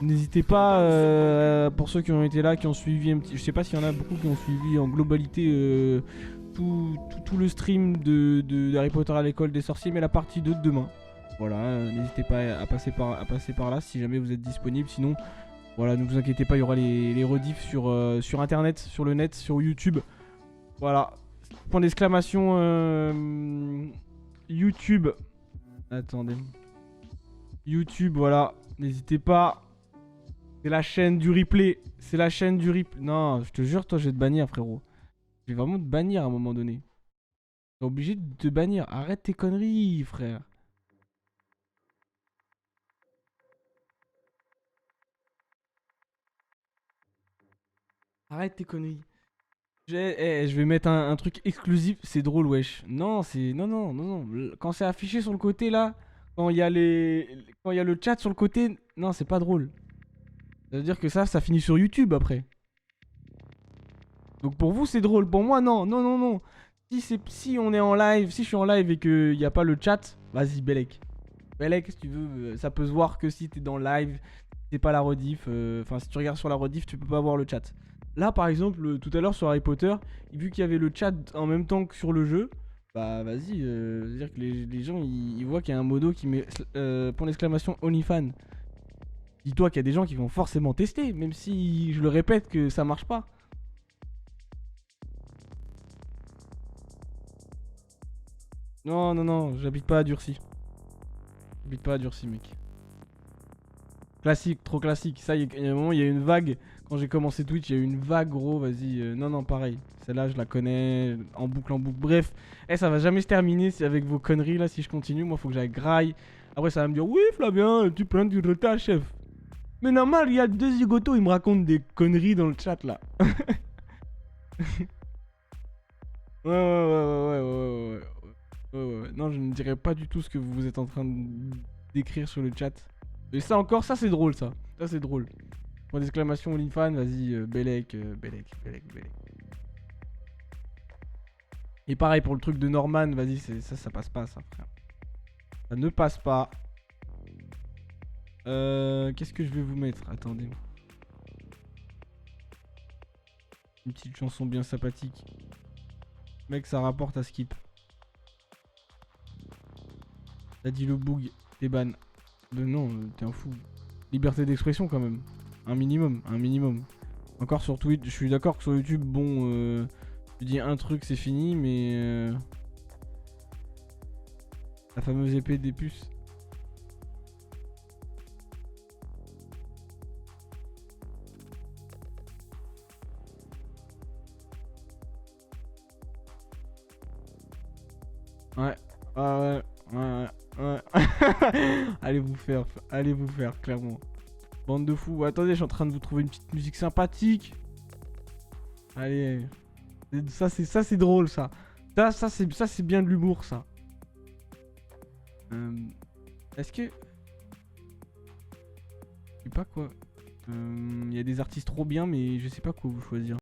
N'hésitez pas, pour ceux qui ont été là, qui ont suivi un petit... Je sais pas s'il y en a beaucoup qui ont suivi en globalité tout le stream de Harry Potter à l'école des sorciers, mais la partie 2 demain. Voilà, n'hésitez pas à passer par là si jamais vous êtes disponible. Sinon, voilà, ne vous inquiétez pas, il y aura les rediffs sur internet, sur le net, sur YouTube. Voilà, point d'exclamation YouTube. Attendez. YouTube, voilà, n'hésitez pas. C'est la chaîne du replay. C'est la chaîne du replay. Non, je te jure, toi, je vais te bannir, frérot. Je vais vraiment te bannir à un moment donné. T'es obligé de te bannir. Arrête tes conneries, frère. Arrête tes conneries. Je vais mettre un truc exclusif. C'est drôle, wesh. Non, c'est... Non, non, non, non. Quand c'est affiché sur le côté, là... Quand il y a quand il y a le chat sur le côté... Non, c'est pas drôle. Ça veut dire que ça finit sur YouTube, après. Donc pour vous, c'est drôle. Pour moi, non. Non, non, non. Si on est en live... Si je suis en live et qu'il n'y a pas le chat... Vas-y, Belek. Belek, si tu veux... Ça peut se voir que si t'es dans le live... C'est pas la rediff. Enfin, si tu regardes sur la rediff, tu peux pas voir le chat. Là, par exemple, tout à l'heure sur Harry Potter, vu qu'il y avait le chat en même temps que sur le jeu, bah vas-y, c'est-à-dire que les gens, ils voient qu'il y a un modo qui met point d'exclamation OnlyFans. Dis-toi qu'il y a des gens qui vont forcément tester, même si je le répète que ça marche pas. Non, non, non, j'habite pas à Durcy. J'habite pas à Durcy, mec. Classique, trop classique. Ça, il y a un moment, il y a une vague. Quand j'ai commencé Twitch, il y a eu une vague, gros. Vas-y. Non, non, pareil. Celle-là, je la connais. En boucle, en boucle. Bref. Ça va jamais se terminer avec vos conneries, là, si je continue. Moi, faut que j'aille graille. Après, ça va me dire, oui, Flavien, tu prends du retard, chef. Mais normal, il y a deux zigotos, ils me racontent des conneries dans le chat, là. Ouais. Non, je ne dirais pas du tout ce que vous êtes en train d'écrire sur le chat. Et ça encore, ça c'est drôle, ça. Ça c'est drôle. Point d'exclamation OnlyFans, vas-y, Belek. Et pareil pour le truc de Norman, vas-y, ça passe pas, ça, frère. Ça ne passe pas. Qu'est-ce que je vais vous mettre? Attendez. Une petite chanson bien sympathique. Mec, ça rapporte à skip. T'as dit le boug, t'es ban. Non, t'es un fou. Liberté d'expression quand même. Un minimum, un minimum. Encore sur Twitch, je suis d'accord que sur YouTube, bon, tu dis un truc, c'est fini, mais... la fameuse épée des puces. Ouais, ouais. Allez vous faire, clairement. Bande de fous. Attendez, je suis en train de vous trouver une petite musique sympathique. Allez. Ça c'est drôle, ça. Ça c'est bien de l'humour, ça. Est-ce que... Je sais pas quoi. Il y a des artistes trop bien, mais je sais pas quoi vous choisir.